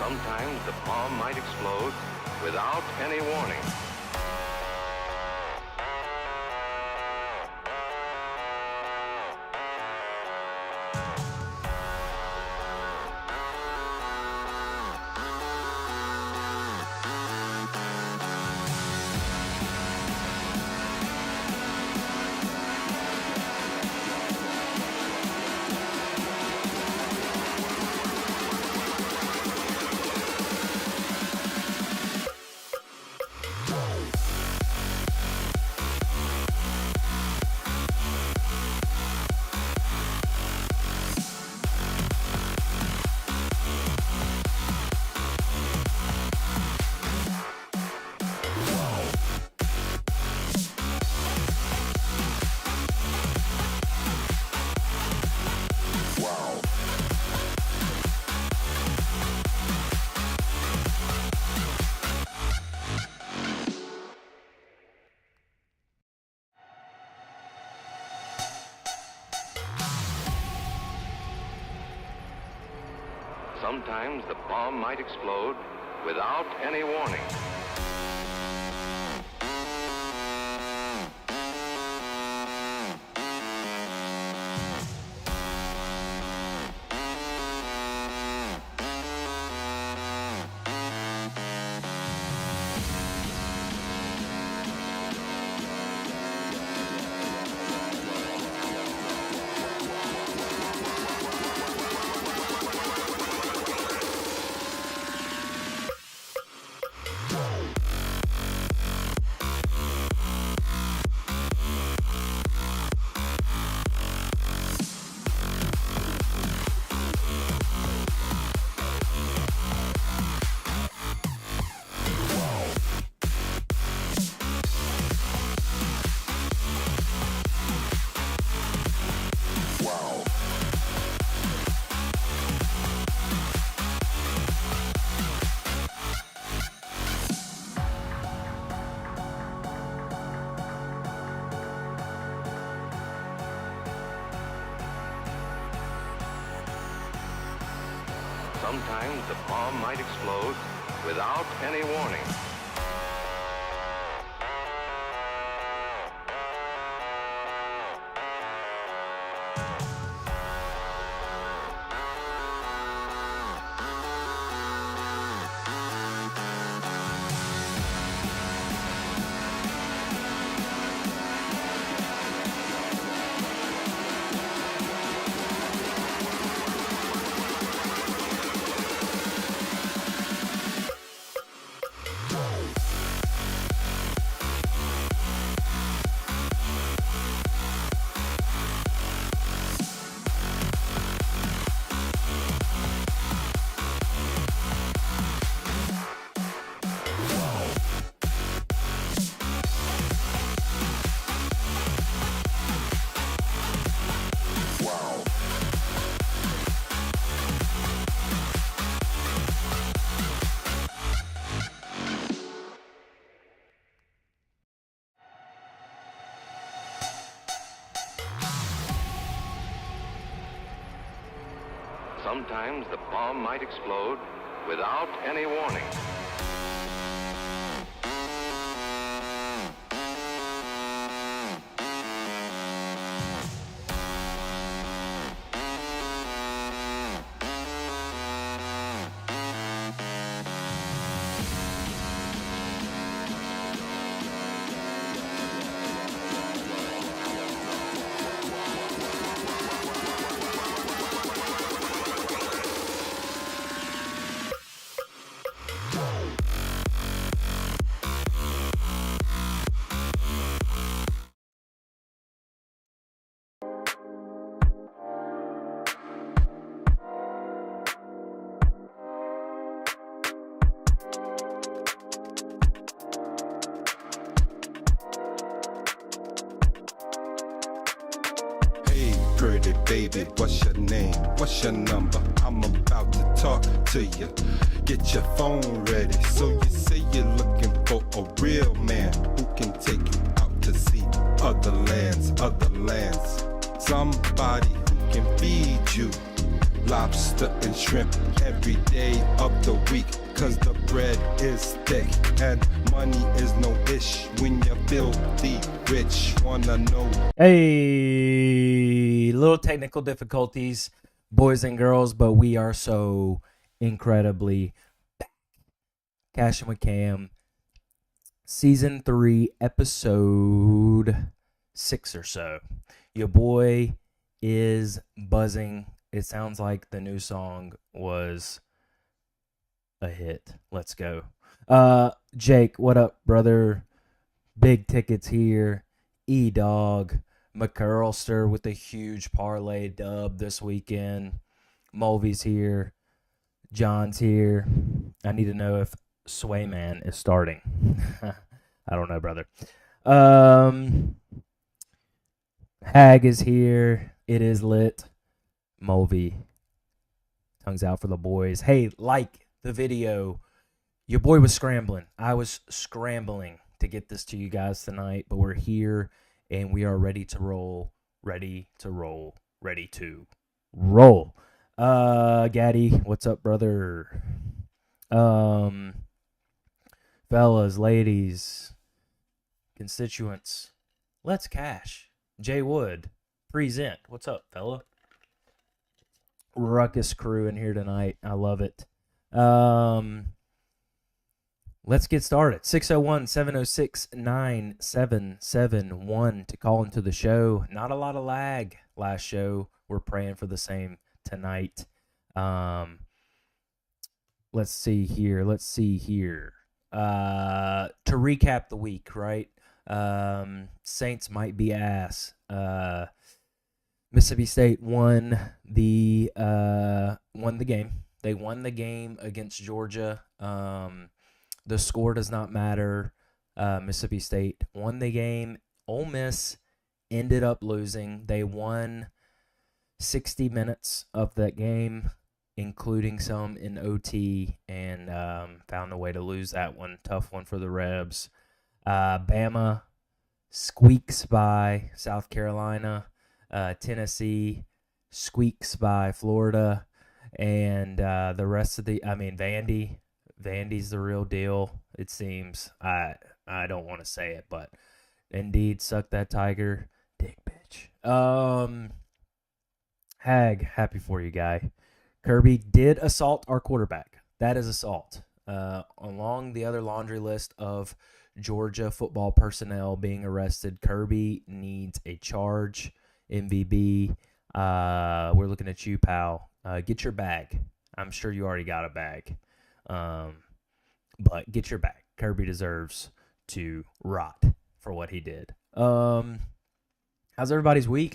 Sometimes the bomb might explode without any warning. Sometimes the bomb might explode without any warning. Sometimes the bomb might explode without any warning. Sometimes the bomb might explode without any warning. Pretty baby, what's your name? What's your number? I'm about to talk to you. Get your phone ready. So you say you're looking for a real man who can take you out to see other lands, other lands. Somebody who can feed you lobster and shrimp every day of the week. Cause the bread is thick and money is no ish when you're filthy rich. Wanna know? Hey, little technical difficulties, boys and girls, but we are so incredibly back. Cashin with Cam, Season 3, Episode 6 or so. Your boy is buzzing. It sounds like the new song was a hit. Let's go. Jake, what up, brother? Big tickets here. E-Dog. McCurlster with a huge parlay dub this weekend. Mulvey's here. John's here. I need to know if Swayman is starting. I don't know, brother. Hag is here. It is lit. Mulvey. Tongues out for the boys. Hey, like the video. Your boy was scrambling. I was scrambling to get this to you guys tonight, but we're here and we are ready to roll. Ready to roll. Ready to roll. Gaddy, what's up, brother? Fellas, ladies, constituents, let's cash. Jay Wood, present. What's up, fella? Ruckus crew in here tonight. I love it. Let's get started. 601-706-9771 to call into the show. Not a lot of lag last show. We're praying for the same tonight. Let's see here. To recap the week, right? Saints might be ass. Mississippi State won the game. They won the game against Georgia. The score does not matter. Mississippi State won the game. Ole Miss ended up losing. They won 60 minutes of that game, including some in OT, and found a way to lose that one. Tough one for the Rebs. Bama squeaks by South Carolina. Tennessee squeaks by Florida. And the rest of Vandy's the real deal, it seems. I don't want to say it, but indeed, suck that tiger dick, bitch. Hag, happy for you, guy. Kirby did assault our quarterback. That is assault. Along the other laundry list of Georgia football personnel being arrested, Kirby needs a charge. MVB, we're looking at you, pal. Get your bag. I'm sure you already got a bag. But get your bag. Kirby deserves to rot for what he did. How's everybody's week?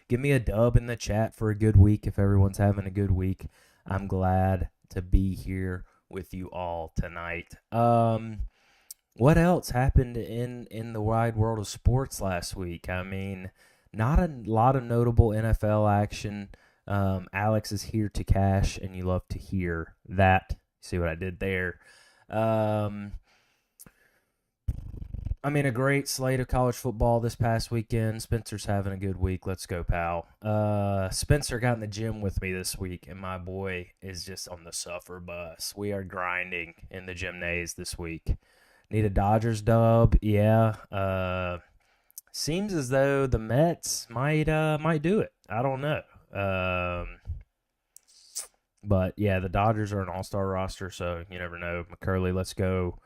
Give me a dub in the chat for a good week if everyone's having a good week. I'm glad to be here with you all tonight. What else happened in the wide world of sports last week? I mean, not a lot of notable NFL action. Alex is here to cash, and you love to hear that. See what I did there? A great slate of college football this past weekend. Spencer's having a good week. Let's go, pal. Spencer got in the gym with me this week, and my boy is just on the suffer bus. We are grinding in the gymnase this week. Need a Dodgers dub? Yeah. Seems as though the Mets might do it. I don't know. But yeah, the Dodgers are an all-star roster, so you never know. McCurley, let's go.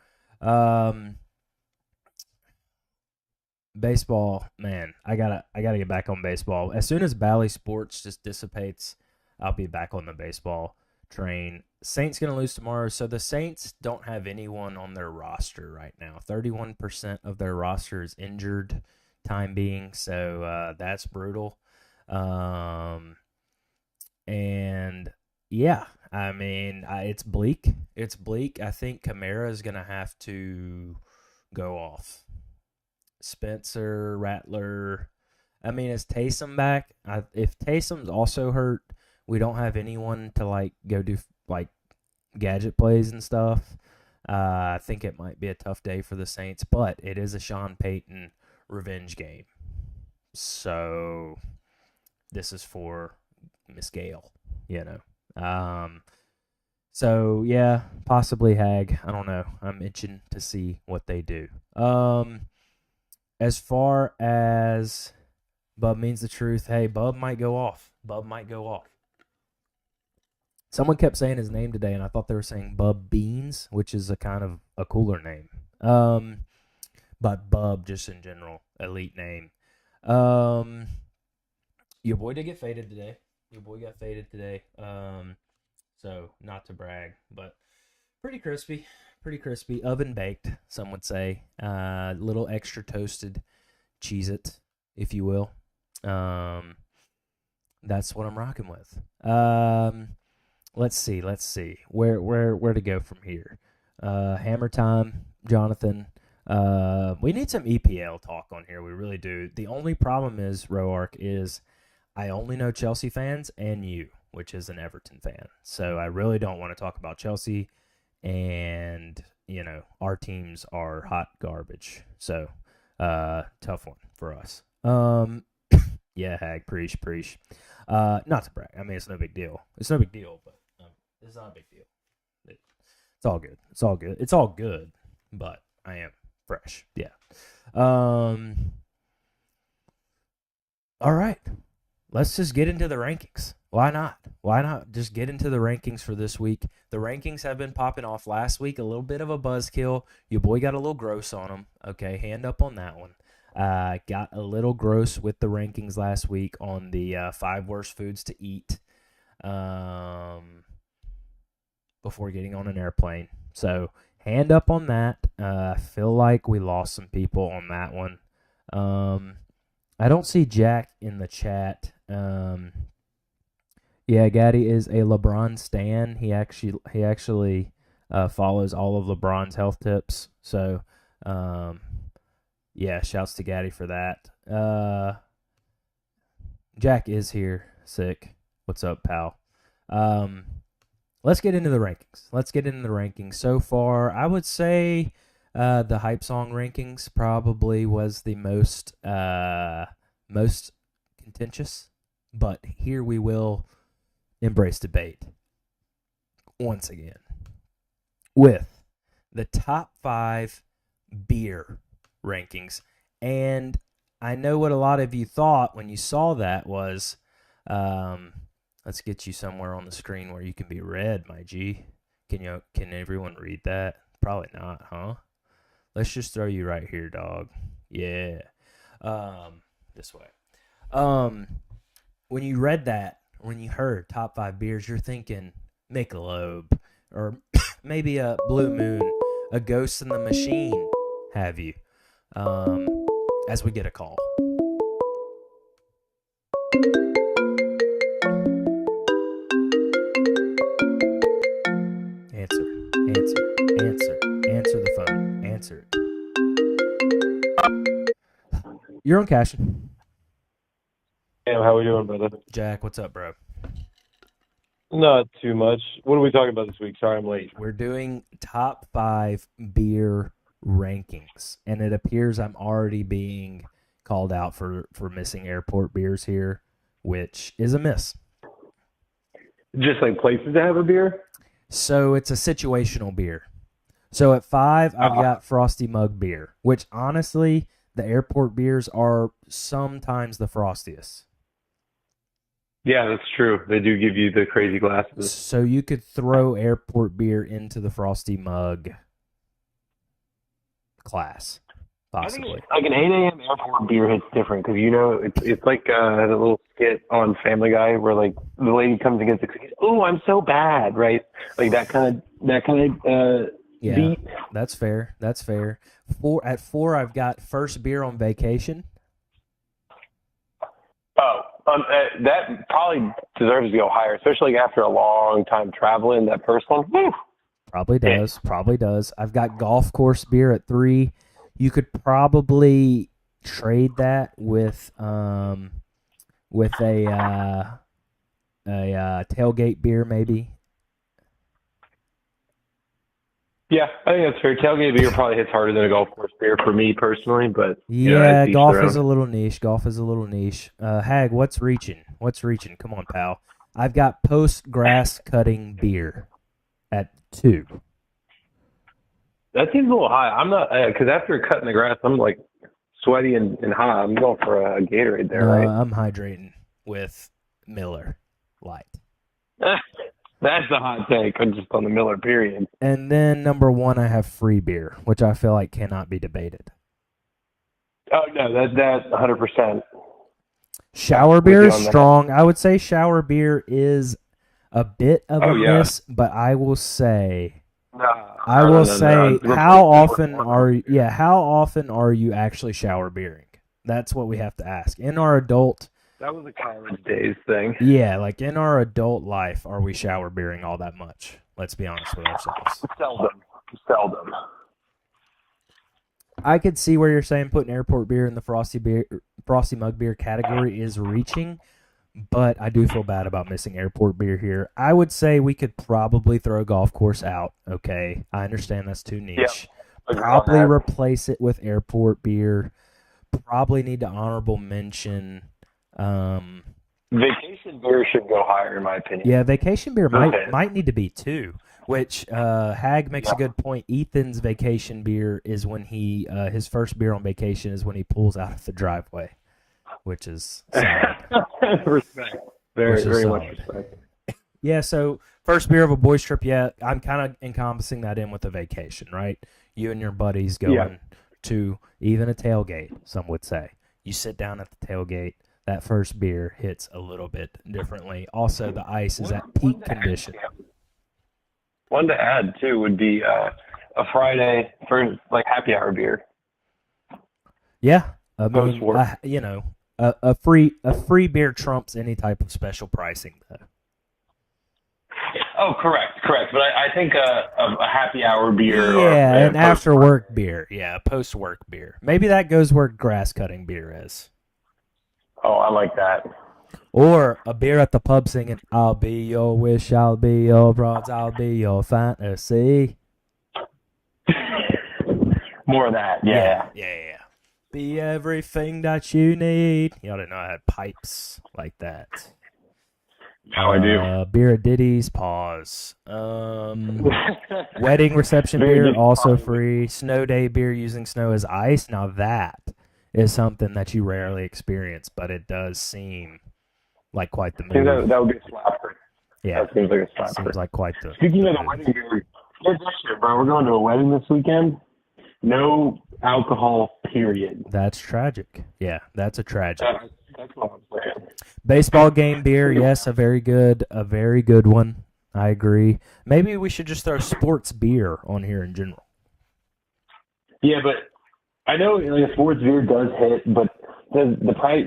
Baseball, man, I gotta get back on baseball. As soon as Bally Sports just dissipates, I'll be back on the baseball train. Saints gonna lose tomorrow, so the Saints don't have anyone on their roster right now. 31% of their roster is injured, time being, so that's brutal. And yeah, it's bleak. It's bleak. I think Kamara is gonna have to go off. Spencer, Rattler. Is Taysom back? If Taysom's also hurt, we don't have anyone to go do gadget plays and stuff. I think it might be a tough day for the Saints, but it is a Sean Payton revenge game. So this is for Miss Gale. So yeah, possibly Hag. I don't know. I'm itching to see what they do. As far as Bub Means the Truth, hey, Bub might go off. Someone kept saying his name today, and I thought they were saying Bub Beans, which is a kind of a cooler name. But Bub, just in general, elite name. Your boy did get faded today. So not to brag, but pretty crispy, oven baked. Some would say, little extra toasted, Cheez-It, if you will. That's what I'm rocking with. Let's see. Where to go from here? Hammer time, Jonathan. We need some EPL talk on here. We really do. The only problem is, Roark, is I only know Chelsea fans and you, which is an Everton fan. So I really don't want to talk about Chelsea, and our teams are hot garbage. So tough one for us. Yeah, Hag, preach. Not to brag. I mean, it's no big deal, but it's not a big deal. It's all good, but I am fresh. Yeah. All right. Let's just get into the rankings. Why not just get into the rankings for this week? The rankings have been popping off last week. A little bit of a buzzkill. Your boy got a little gross on them. Okay, hand up on that one. Got a little gross with the rankings last week on the 5 worst foods to eat before getting on an airplane. So hand up on that. I feel like we lost some people on that one. I don't see Jack in the chat. Yeah, Gaddy is a LeBron stan. He actually follows all of LeBron's health tips. So, yeah, shouts to Gaddy for that. Jack is here, sick. What's up, pal? Let's get into the rankings. So far, I would say the hype song rankings probably was the most contentious. But here we will embrace debate once again with the top 5 beer rankings. And I know what a lot of you thought when you saw that was, let's get you somewhere on the screen where you can be read, my G. Can everyone read that? Probably not, huh? Let's just throw you right here, dog. Yeah. This way. When you read that, when you heard top 5 beers, you're thinking Michelob or maybe a Blue Moon, a Ghost in the Machine, have you? As we get a call. Answer the phone. Answer it. You're on Cashin. Hey, how we doing, brother? Jack, what's up, bro? Not too much. What are we talking about this week? Sorry, I'm late. We're doing top 5 beer rankings, and it appears I'm already being called out for missing airport beers here, which is a miss. Just like places to have a beer? So it's a situational beer. So at 5, I've got Frosty Mug beer, which honestly, the airport beers are sometimes the frostiest. Yeah, that's true. They do give you the crazy glasses. So you could throw airport beer into the Frosty Mug class, possibly. I think like an 8 a.m. airport beer hits different because it's like a little skit on Family Guy where like the lady comes against the cookies. Oh, I'm so bad, right? Like that kind of yeah, beat. That's fair. At 4, I've got First Beer on Vacation. Oh, that probably deserves to go higher, especially after a long time traveling. That first one, whew. Probably does. I've got Golf Course Beer at 3. You could probably trade that with a tailgate beer, maybe. Yeah, I think that's fair. Tailgate beer probably hits harder than a golf course beer for me personally, but yeah, golf is a little niche. Hag, what's reaching? Come on, pal. I've got post grass cutting beer at 2. That seems a little high. I'm not, because after cutting the grass, I'm like sweaty and hot. I'm going for a Gatorade there, No, right? I'm hydrating with Miller Lite. That's a hot take. I'm just on the Miller period. And then number 1, I have free beer, which I feel like cannot be debated. Oh, no, that's 100%. Shower With beer you is on that. strong. I would say shower beer is a bit of a yeah. miss, but I will say, No, how often are you actually shower beering? That's what we have to ask. In our adult, that was a college days thing. yeah, like in our adult life, are we shower beering all that much? Let's be honest with ourselves. Seldom. I could see where you're saying putting airport beer in the frosty mug beer category is reaching, but I do feel bad about missing airport beer here. I would say we could probably throw golf course out. Okay, I understand that's too niche. Agree on Probably that. replace it with airport beer. Probably need to honorable mention. Vacation beer should go higher, in my opinion. Yeah, vacation beer Okay. might need to be 2. Which Hag makes a good point. Ethan's vacation beer is when he his first beer on vacation is when he pulls out of the driveway, which is sad. Respect. Very, Which is very much solid. respect. Yeah, so first beer of a boys trip. Yeah, I'm kind of encompassing that in with a vacation, right? You and your buddies going to even a tailgate. Some would say you sit down at the tailgate. That first beer hits a little bit differently. Also, the ice is at peak condition. One to add too would be a Friday for like happy hour beer. Yeah, I mean, Post-work. a free beer trumps any type of special pricing, though. Oh, correct. But I think a happy hour beer. Yeah, or, an after work beer. Yeah, post work beer. Maybe that goes where grass cutting beer is. Oh, I like that. Or a beer at the pub singing, I'll be your wish, I'll be your bronze, I'll be your fantasy. More of that. Yeah. Yeah. Be everything that you need. You ought to know I had pipes like that. Now I do. Beer at Diddy's, pause. Wedding reception Very beer, good. also free. Snow day beer using snow as ice. Now that is something that you rarely experience, but it does seem like quite the I think move. that would be a slapper. Yeah, That seems like a slapper. seems like quite the. Speaking of the wedding beer, here's this shit, bro. We're going to a wedding this weekend. No alcohol, period. That's tragic. Yeah, that's a tragic. That's what I'm saying. Baseball game beer, yes, a very good one. I agree. Maybe we should just throw sports beer on here in general. Yeah, but I know like, a sports beer does hit, but the price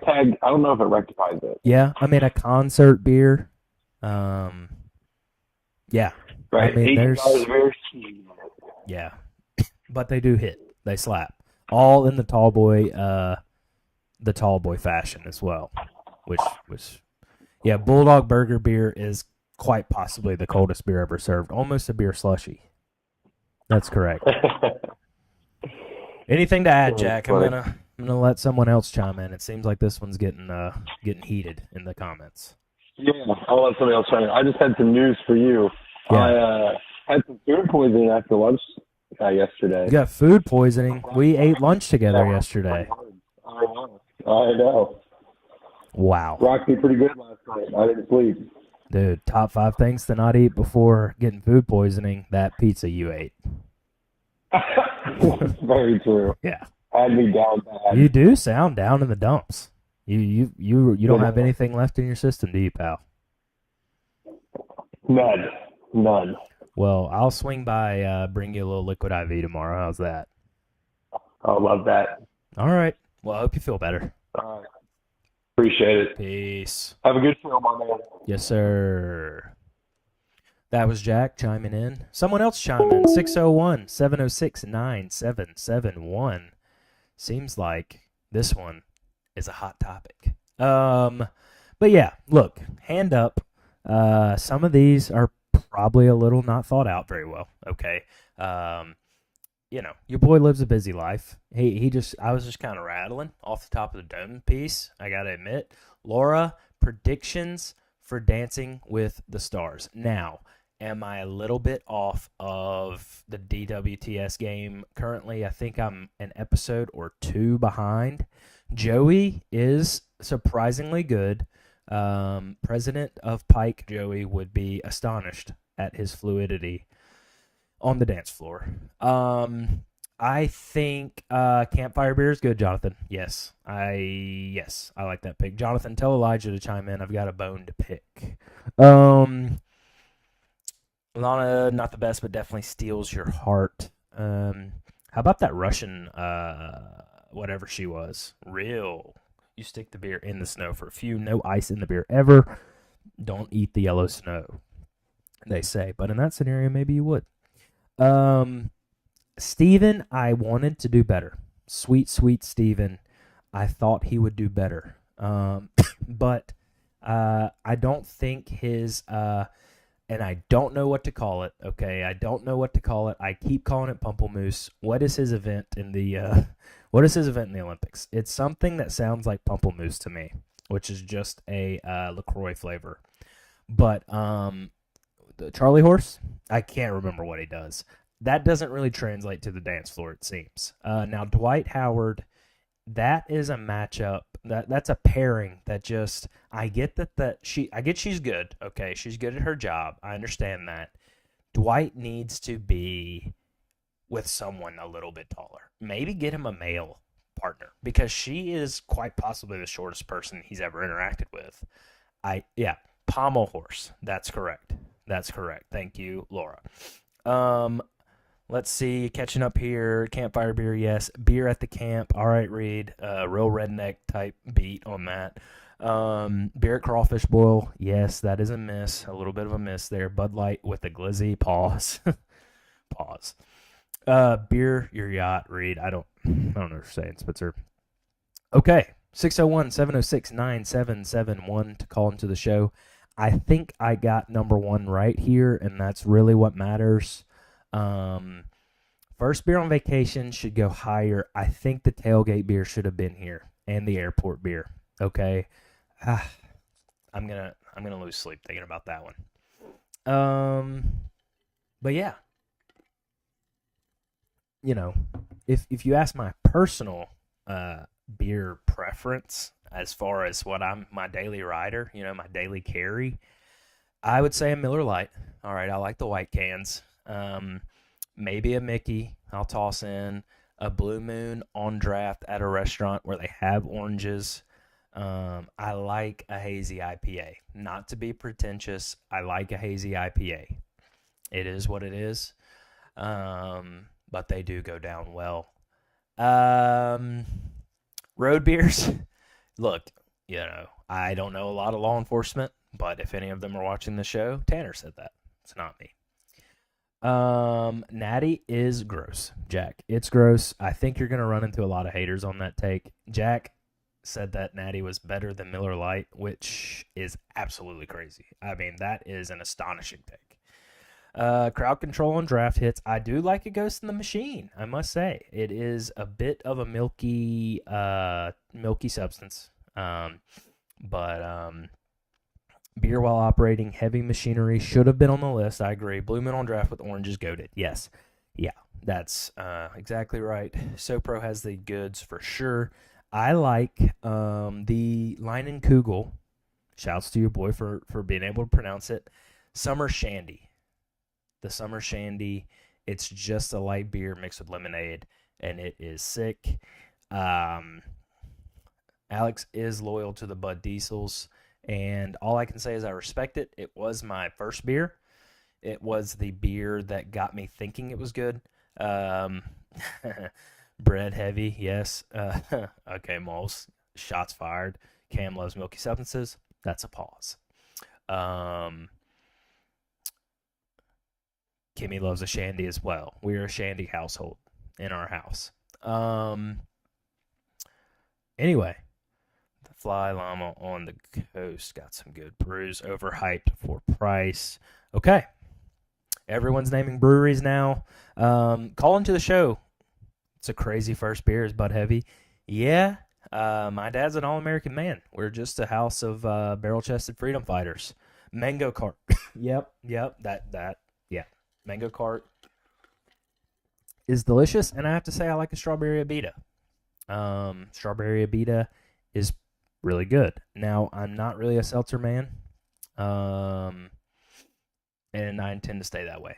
tag, I don't know if it rectifies it. Yeah, I mean a concert beer. Yeah. Right? I mean, there's $80 very cheap. yeah, but they do hit. They slap. All in the tall boy fashion as well, which was yeah. Bulldog Burger beer is quite possibly the coldest beer ever served. Almost a beer slushy. That's correct. Anything to add, Jack? I'm gonna let someone else chime in. It seems like this one's getting heated in the comments. Yeah, I'll let somebody else try it. I just had some news for you. Yeah. I had some food poisoning after lunch yesterday. You got food poisoning. We ate lunch together yesterday. I know. Wow. Rocked me pretty good last night. I didn't sleep. Dude, top 5 things to not eat before getting food poisoning. That pizza you ate. Very true. Yeah. Had me down bad. You do sound down in the dumps. You don't have anything left in your system, do you, pal? None. Well, I'll swing by, bring you a little liquid IV tomorrow. How's that? I love that. All right. Well, I hope you feel better. All right. Appreciate it. Peace. Have a good show, my man. Yes, sir. That was Jack chiming in. Someone else chime in. 601-706-9771. Seems like this one is a hot topic. But yeah, look, hand up. Some of these are probably a little not thought out very well. Okay. Your boy lives a busy life. I was just kind of rattling off the top of the dome piece. I got to admit, Laura, predictions for Dancing with the Stars. Now, am I a little bit off of the DWTS game currently? I think I'm an episode or 2 behind. Joey is surprisingly good. President of Pike Joey would be astonished at his fluidity on the dance floor. I think Campfire Beer is good, Jonathan. Yes, I like that pick. Jonathan, tell Elijah to chime in. I've got a bone to pick. Lana, not the best, but definitely steals your heart. How about that Russian, whatever she was? Real. You stick the beer in the snow for a few. No ice in the beer ever. Don't eat the yellow snow, they say. But in that scenario, maybe you would. Steven, I wanted to do better. Sweet, sweet Steven. I thought he would do better. But I don't think his, and I don't know what to call it, okay? I don't know what to call it. I keep calling it Pumplemoose. What is his event in the Olympics? It's something that sounds like Pumplemoose to me, which is just a LaCroix flavor. But the Charlie Horse, I can't remember what he does. That doesn't really translate to the dance floor, it seems. Now, Dwight Howard, that is a matchup. That's a pairing that just, I get she's good. Okay, she's good at her job. I understand that. Dwight needs to be with someone a little bit taller. Maybe get him a male partner, because she is quite possibly the shortest person he's ever interacted with. Pommel Horse. That's correct. Thank you, Laura. Let's see, catching up here. Campfire Beer, yes. Beer at the Camp. All right, Reed. Real redneck type beat on that. Beer at Crawfish Boil. Yes, that is a miss. A little bit of a miss there. Bud Light with the glizzy. Pause. Pause. Beer, your yacht, Reed. I don't know what you're saying, Spitzer. Okay. 601-706-9771 to call into the show. I think I got number 1 right here, and that's really what matters. First beer on vacation should go higher. I think the tailgate beer should have been here, and the airport beer. Okay, I'm gonna lose sleep thinking about that one. But yeah, if you ask my personal beer preference as far as what my daily rider, my daily carry, I would say a Miller Lite. All right, I like the white cans. Maybe a Mickey. I'll toss in a Blue Moon on draft at a restaurant where they have oranges. I like a hazy IPA. Not to be pretentious, I like a hazy IPA. It is what it is, but they do go down well. Road beers. Look, I don't know a lot of law enforcement, but if any of them are watching the show, Tanner said that. It's not me. Natty is gross, Jack. It's gross. I think you're going to run into a lot of haters on that take. Jack said that Natty was better than Miller Lite, which is absolutely crazy. I mean, that is an astonishing take. Crowd control on draft hits. I do like a Ghost in the Machine, I must say. It is a bit of a milky substance. But beer while operating heavy machinery should have been on the list. I agree. Blue Moon on draft with oranges goated. Yes. Yeah, that's exactly right. Sopro has the goods for sure. I like the Leinenkugel. Shouts to your boy for being able to pronounce it. Summer Shandy. The Summer Shandy. It's just a light beer mixed with lemonade, and it is sick. Alex is loyal to the Bud Diesels, and all I can say is I respect it. It was my first beer. It was the beer that got me thinking it was good. Bread heavy, yes. Okay, Moles. Shots fired. Cam loves milky substances. That's a pause. Kimmy loves a shandy as well. We're a shandy household in our house. Anyway, the Fly Llama on the Coast got some good brews. Overhyped for price. Okay. Everyone's naming breweries now. Call into the show. It's a crazy first beer. Is Bud Heavy? Yeah. My dad's an all-American man. We're just a house of barrel-chested freedom fighters. Mango cart. Yep. Yeah. Mango cart is delicious, and I have to say I like a strawberry Abita. Strawberry Abita is really good. Now, I'm not really a seltzer man, and I intend to stay that way.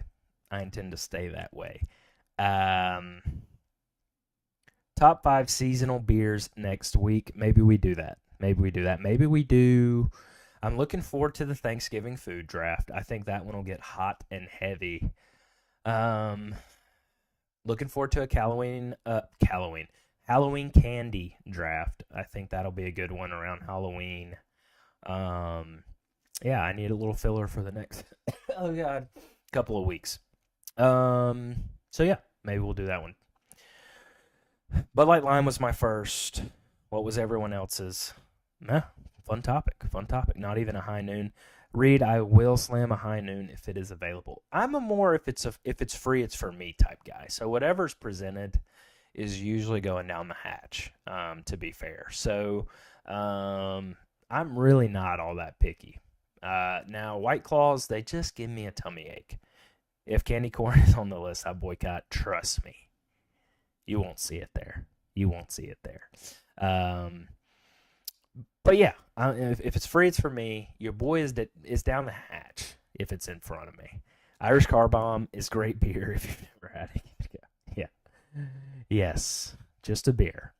Top 5 seasonal beers next week. Maybe we do that. Maybe we do. I'm looking forward to the Thanksgiving food draft. I think that one will get hot and heavy. Looking forward to a Halloween candy draft. I think that'll be a good one around Halloween. Yeah, I need a little filler for the next couple of weeks. So yeah, maybe we'll do that one. Bud Light Lime was my first. What was everyone else's? Fun topic. Not even a high noon. Reed, I will slam a high noon if it is available. I'm a more if it's free, it's for me type guy. So whatever's presented is usually going down the hatch, to be fair. So I'm really not all that picky. Now, White Claws, they just give me a tummy ache. If candy corn is on the list, I boycott. Trust me. You won't see it there. But yeah, if it's free, it's for me. Your boy is down the hatch if it's in front of me. Irish Car Bomb is great beer if you've never had it. Yeah. Yes, just a beer.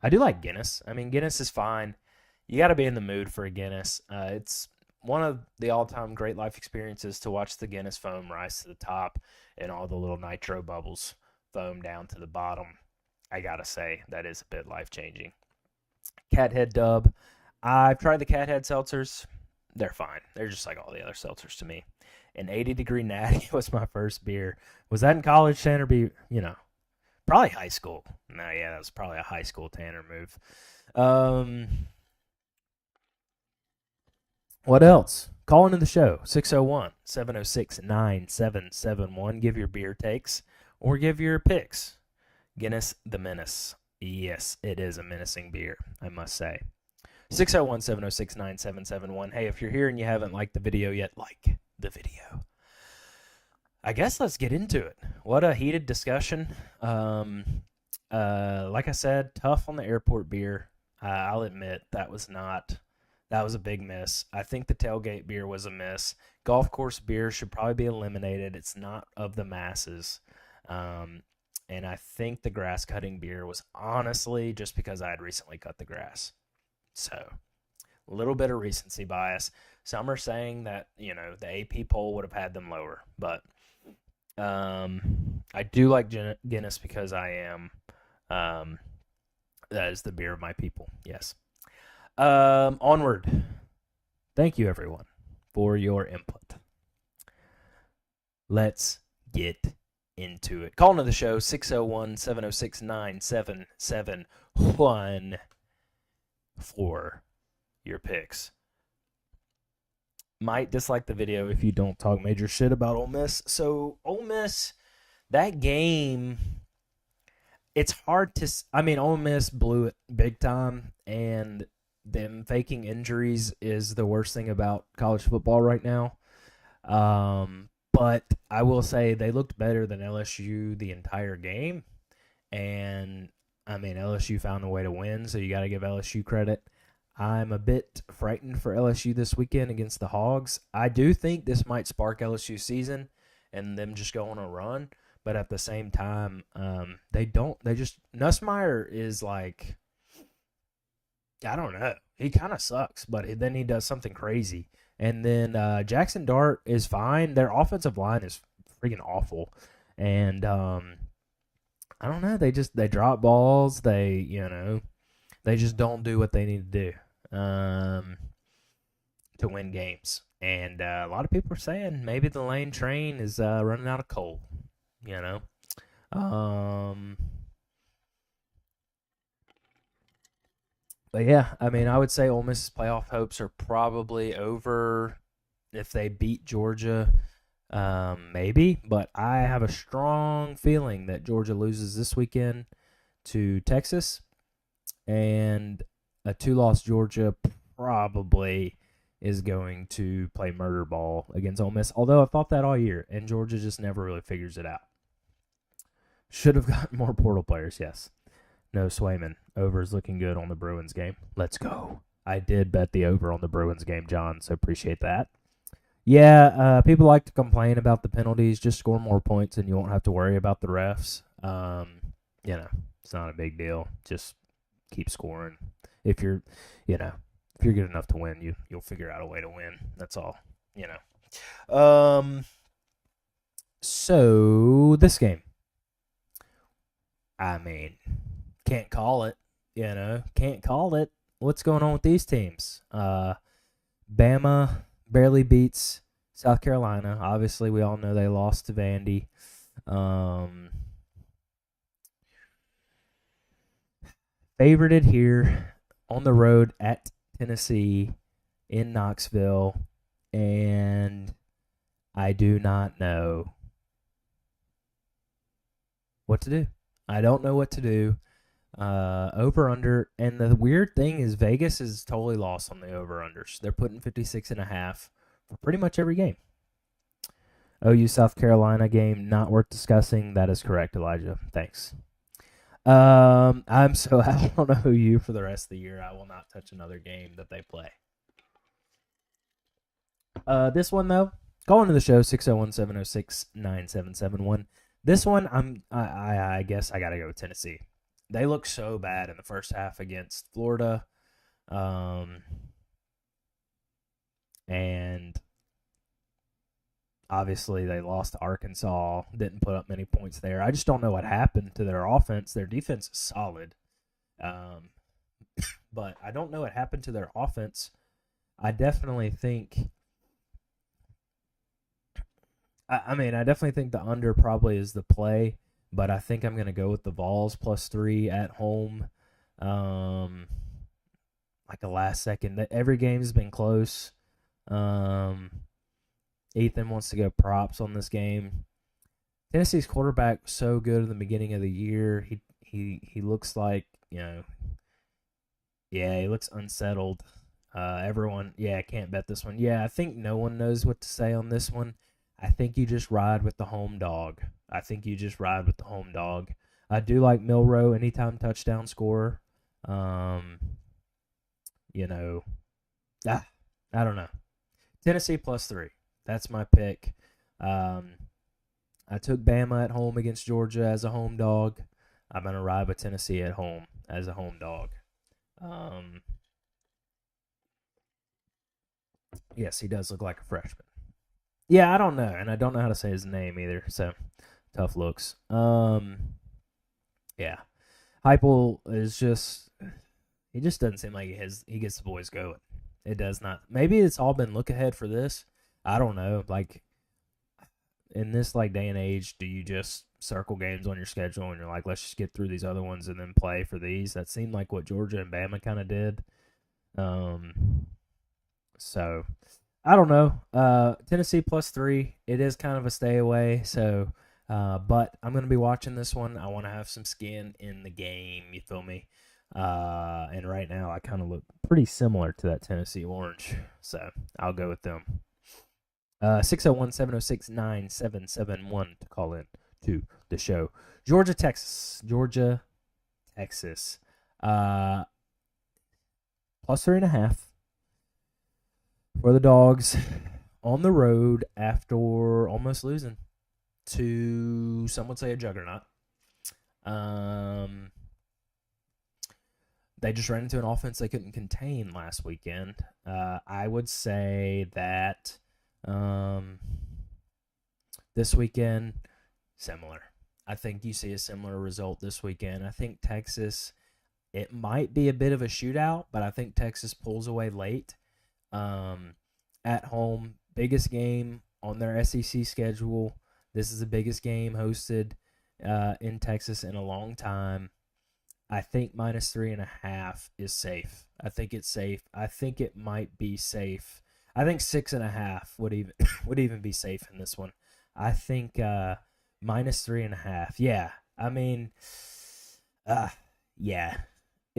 I do like Guinness. I mean, Guinness is fine. You got to be in the mood for a Guinness. It's one of the all-time great life experiences to watch the Guinness foam rise to the top and all the little nitro bubbles foam down to the bottom. I got to say, that is a bit life-changing. Cathead Dub. I've tried the Cathead seltzers. They're fine. They're just like all the other seltzers to me. And 80 Degree Natty was my first beer. Was that in college, Tanner? Probably high school. No, yeah, that was probably a high school Tanner move. What else? Call into the show, 601-706-9771. Give your beer takes or give your picks. Guinness the Menace. Yes, it is a menacing beer, I must say. 601-706-9771. Hey, if you're here and you haven't liked the video yet, like the video. I guess let's get into it. What a heated discussion. Like I said, tough on the airport beer. I'll admit that was a big miss. I think the tailgate beer was a miss. Golf course beer should probably be eliminated. It's not of the masses. And I think the grass cutting beer was honestly just because I had recently cut the grass. So, a little bit of recency bias. Some are saying that, the AP poll would have had them lower. But I do like Guinness because I am, that is the beer of my people. Yes. Onward. Thank you, everyone, for your input. Let's get into it. Call into the show, 601-706-9771 for your picks. Might dislike the video if you don't talk major shit about Ole Miss. So, Ole Miss, that game, it's hard to... Ole Miss blew it big time, and them faking injuries is the worst thing about college football right now. But I will say they looked better than LSU the entire game. And, LSU found a way to win, so you got to give LSU credit. I'm a bit frightened for LSU this weekend against the Hogs. I do think this might spark LSU season and them just go on a run. But at the same time, Nussmeier is like, I don't know. He kind of sucks, but then he does something crazy. And then Jackson Dart is fine. Their offensive line is freaking awful. And I don't know. They drop balls. They just don't do what they need to do to win games. And a lot of people are saying maybe the Lane train is running out of coal. But yeah, I would say Ole Miss's playoff hopes are probably over if they beat Georgia, maybe. But I have a strong feeling that Georgia loses this weekend to Texas, and a 2-loss Georgia probably is going to play murder ball against Ole Miss. Although I thought that all year, and Georgia just never really figures it out. Should have gotten more portal players, yes. No Swayman. Over is looking good on the Bruins game. Let's go. I did bet the over on the Bruins game, John, so appreciate that. Yeah, people like to complain about the penalties. Just score more points and you won't have to worry about the refs. It's not a big deal. Just keep scoring. If you're good enough to win, you'll figure out a way to win. That's all. So this game, I mean, can't call it. Can't call it. What's going on with these teams? Bama barely beats South Carolina. Obviously, we all know they lost to Vandy. Favorited here on the road at Tennessee in Knoxville, and I do not know what to do. I don't know what to do. Over under, and the weird thing is Vegas is totally lost on the over unders. They're putting 56.5 for pretty much every game. OU South Carolina game not worth discussing. That is correct, Elijah. Thanks. I don't know OU for the rest of the year. I will not touch another game that they play. This one though, going to the show 601-706-9771. This one I guess I gotta go with Tennessee. They look so bad in the first half against Florida. And obviously they lost to Arkansas, didn't put up many points there. I just don't know what happened to their offense. Their defense is solid. But I don't know what happened to their offense. I definitely think I definitely think the under probably is the play. But I think I'm going to go with the Vols +3 at home. Like a last second. Every game's been close. Ethan wants to go props on this game. Tennessee's quarterback was so good in the beginning of the year. He looks like, he looks unsettled. Everyone, can't bet this one. I think no one knows what to say on this one. I think you just ride with the home dog. I do like Milroe, anytime touchdown scorer. I don't know. Tennessee +3. That's my pick. I took Bama at home against Georgia as a home dog. I'm going to ride with Tennessee at home as a home dog. Yes, he does look like a freshman. Yeah, I don't know, and I don't know how to say his name either, so tough looks. Heupel is he just doesn't seem like he gets the boys going. It does not. Maybe it's all been look ahead for this. I don't know. Like, in this day and age, do you just circle games on your schedule and you're like, let's just get through these other ones and then play for these? That seemed like what Georgia and Bama kind of did. So I don't know. Tennessee +3. It is kind of a stay away. So, but I'm going to be watching this one. I want to have some skin in the game. You feel me? And right now I kind of look pretty similar to that Tennessee orange. So I'll go with them. 601-706-9771 to call in to the show. Georgia, Texas. +3.5 for the Dogs on the road after almost losing to, some would say, a juggernaut. They just ran into an offense they couldn't contain last weekend. I would say that this weekend, similar. I think you see a similar result this weekend. I think Texas, it might be a bit of a shootout, but I think Texas pulls away late. At home, biggest game on their SEC schedule. This is the biggest game hosted in Texas in a long time. I think -3.5 is safe. I think it's safe. I think it might be safe. I think 6.5 would even be safe in this one. I think -3.5. Yeah, I mean, yeah.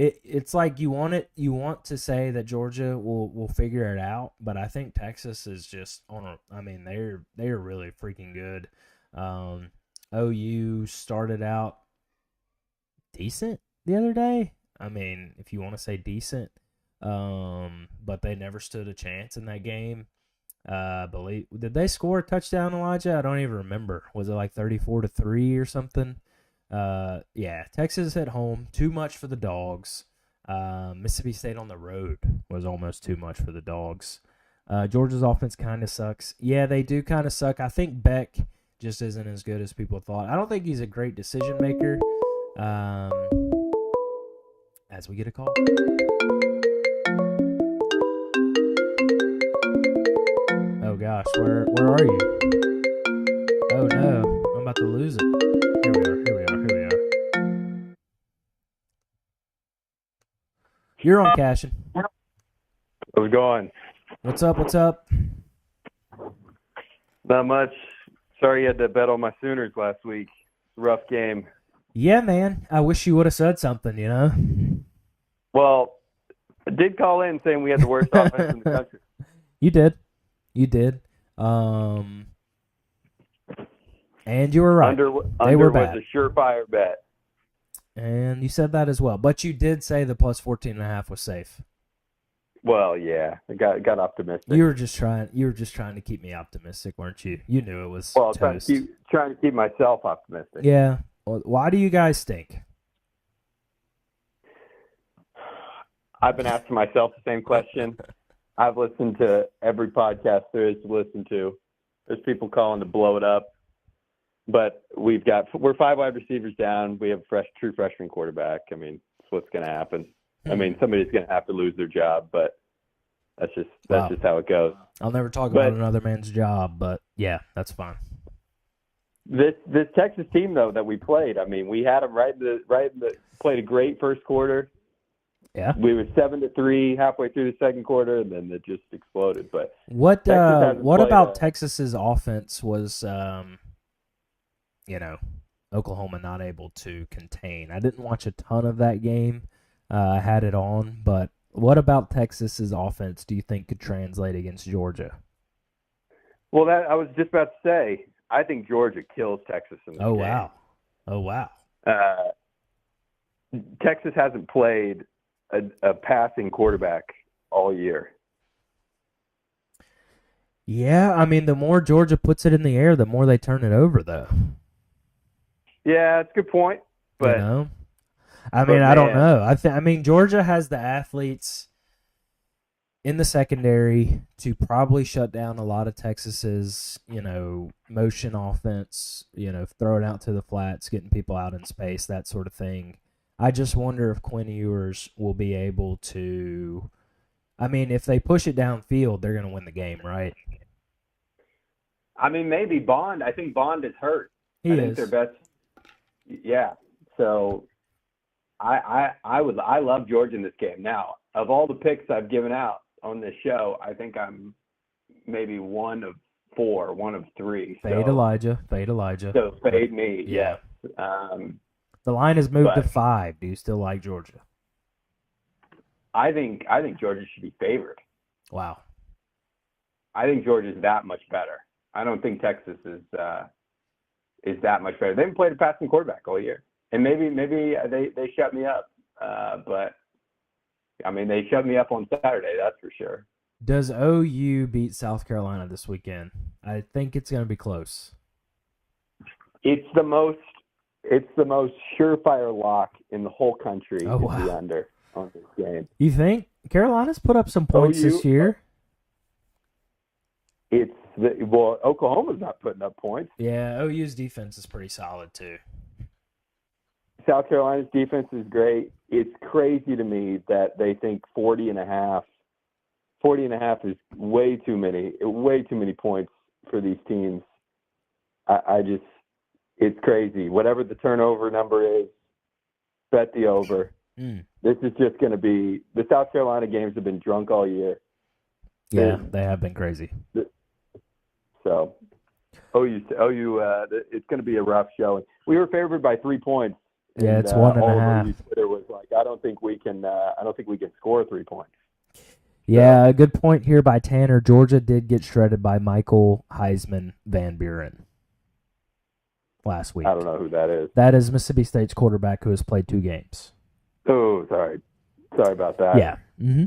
it's like you want to say that Georgia will figure it out, but I think Texas is just I mean, they're really freaking good. OU started out decent the other day. I mean, if you want to say decent, but they never stood a chance in that game. Did they score a touchdown, Elijah? I don't even remember. Was it like 34-3 or something? Yeah, Texas at home, too much for the Dogs. Mississippi State on the road was almost too much for the Dogs. Georgia's offense kind of sucks. Yeah, they do kind of suck. I think Beck just isn't as good as people thought. I don't think he's a great decision maker. As we get a call. Oh gosh, where are you? Oh no, I'm about to lose it. Here we are. You're on Cashin. How's it going? What's up? Not much. Sorry you had to bet on my Sooners last week. Rough game. Yeah, man. I wish you would have said something, you know? Well, I did call in saying we had the worst offense in the country. You did. And you were right. They were bad. Was a surefire bet. And you said that as well. But you did say the plus 14.5 was safe. Well, yeah. I got optimistic. You were just trying to keep me optimistic, weren't you? You knew it was toast. Trying to keep myself optimistic. Yeah. Well, why do you guys stink? I've been asking myself the same question. I've listened to every podcast there is to listen to. There's people calling to blow it up. But we're 5 wide receivers down. We have a true freshman quarterback. I mean, that's what's going to happen. I mean, somebody's going to have to lose their job, but that's just how it goes. I'll never talk about another man's job, but yeah, that's fine. This Texas team though that we played, I mean, we had them played a great first quarter. Yeah, we were 7-3 halfway through the second quarter, and then it just exploded. But what about Texas's offense was, Oklahoma not able to contain? I didn't watch a ton of that game. I had it on, but what about Texas's offense do you think could translate against Georgia? Well, that I was just about to say. I think Georgia kills Texas in this game. Oh, wow. Texas hasn't played a passing quarterback all year. Yeah, I mean, the more Georgia puts it in the air, the more they turn it over, though. Yeah, it's a good point. But I don't know. I mean, Georgia has the athletes in the secondary to probably shut down a lot of Texas's, motion offense, throwing out to the flats, getting people out in space, that sort of thing. I just wonder if Quinn Ewers will be able to. I mean, if they push it downfield, they're going to win the game, right? I mean, maybe Bond. I think Bond is hurt. I think their best. Yeah. So I love Georgia in this game. Now, of all the picks I've given out on this show, I think I'm maybe 1 of 4, 1 of 3. Fade Elijah. So fade me. Yeah. Yes. The line has moved to 5. Do you still like Georgia? I think Georgia should be favored. Wow. I think Georgia's that much better. I don't think Texas is that much better. They haven't played a passing quarterback all year, and maybe they shut me up. But I mean, they shut me up on Saturday. That's for sure. Does OU beat South Carolina this weekend? I think it's going to be close. It's the most surefire lock in the whole country to be under on this game. You think Carolina's put up some points this year? Oklahoma's not putting up points. Yeah, OU's defense is pretty solid too. South Carolina's defense is great. It's crazy to me that they think 40.5 is way too many points for these teams. It's crazy. Whatever the turnover number is, bet the over. This is just going to be – the South Carolina games have been drunk all year. Yeah, they have been crazy. So, OU, it's going to be a rough showing. We were favored by 3 points Yeah, it's 1.5. All Twitter was like, I don't think we can score 3 points. Yeah, a good point here by Tanner. Georgia did get shredded by Michael Heisman Van Buren last week. I don't know who that is. That is Mississippi State's quarterback who has played 2 games. Oh, sorry about that. Yeah. Mm-hmm.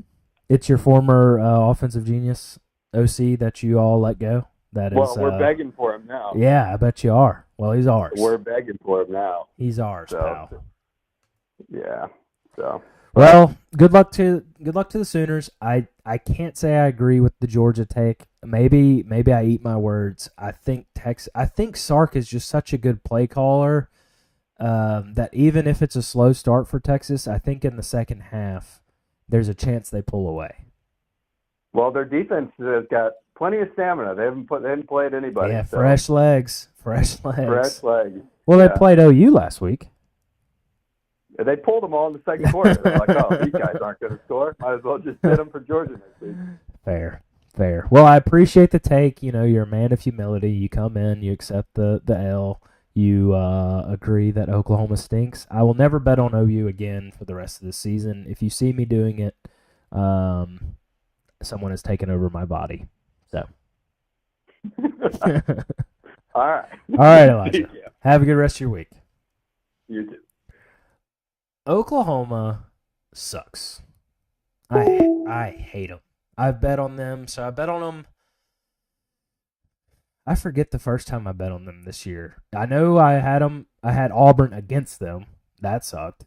It's your former offensive genius OC that you all let go. We're begging for him now. Yeah, I bet you are. Well, he's ours. We're begging for him now. He's ours, pal. Yeah. So. Well, good luck to the Sooners. I can't say I agree with the Georgia take. Maybe I eat my words. I think Sark is just such a good play caller that even if it's a slow start for Texas, I think in the second half there's a chance they pull away. Well, their defense has got plenty of stamina. They haven't played anybody. Yeah, so. Fresh legs. Well, they played OU last week. They pulled them all in the second quarter. They're like, oh, these guys aren't going to score. Might as well just sit them for Georgia next week. Fair. Well, I appreciate the take. You know, you're a man of humility. You come in, you accept the L. You agree that Oklahoma stinks. I will never bet on OU again for the rest of the season. If you see me doing it, someone has taken over my body. So. All right. All right, Elijah. Yeah. Have a good rest of your week. You too. Oklahoma sucks. I hate them. I've bet on them, so I bet on them. I forget the first time I bet on them this year. I know I had them. I had Auburn against them. That sucked.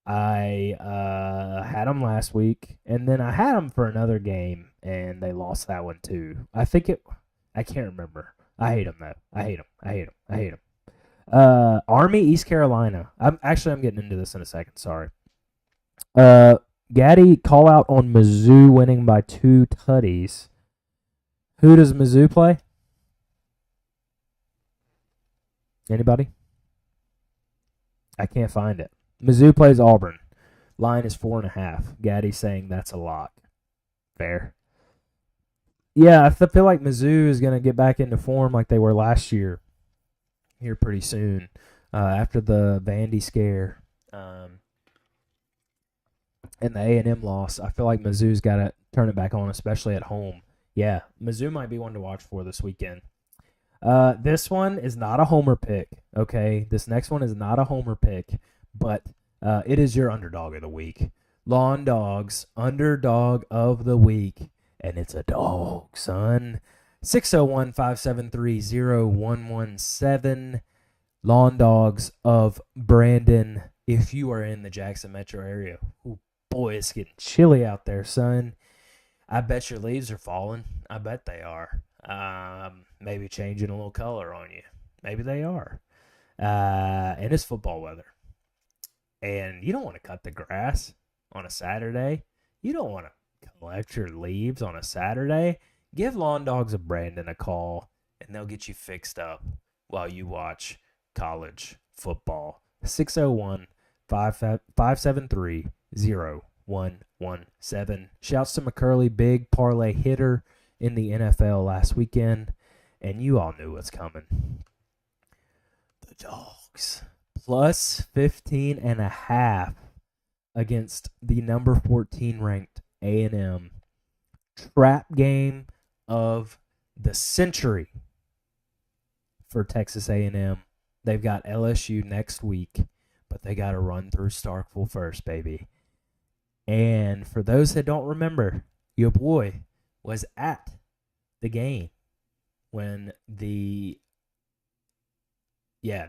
I had them last week, and then I had them for another game, and they lost that one too. I can't remember. I hate them though. I hate them. Army, East Carolina. I'm getting into this in a second. Sorry. Gaddy call out on Mizzou winning by 2 tutties. Who does Mizzou play? Anybody? I can't find it. Mizzou plays Auburn. Line is 4.5. Gaddy saying that's a lock. Fair. Yeah, I feel like Mizzou is going to get back into form like they were last year. Here pretty soon, after the Vandy scare and the A&M loss. I feel like Mizzou's got to turn it back on, especially at home. Yeah, Mizzou might be one to watch for this weekend. This one is not a homer pick, okay? This next one is not a homer pick, but it is your underdog of the week. Lawn Dogs, underdog of the week, and it's a dog, son. 601-573-0117. Lawn Dogs of Brandon. If you are in the Jackson metro area, ooh, boy, it's getting chilly out there, son. I bet your leaves are falling. I bet they are. Maybe changing a little color on you. Maybe they are. And it's football weather. And you don't want to cut the grass on a Saturday. You don't want to collect your leaves on a Saturday. Give Lawn Dogs of Brandon a call, and they'll get you fixed up while you watch college football. 601-573-0117. Shouts to McCurley, big parlay hitter in the NFL last weekend, and you all knew what's coming. The Dogs. Plus 15.5 against the number 14 ranked A&M. Trap game of the century for Texas A&M. They've got LSU next week, but they got to run through Starkville first, baby. And for those that don't remember, your boy was at the game when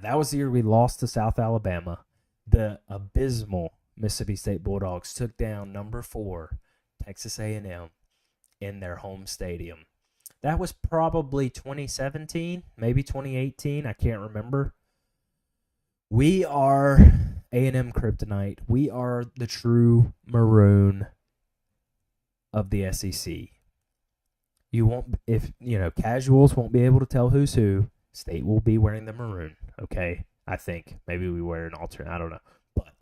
that was the year we lost to South Alabama. The abysmal Mississippi State Bulldogs took down number 4 Texas A&M in their home stadium. That was probably 2017, maybe 2018. I can't remember. We are A&M Kryptonite. We are the true maroon of the SEC. Casuals won't be able to tell who's who. State will be wearing the maroon, okay? I think. Maybe we wear an alternate. I don't know. But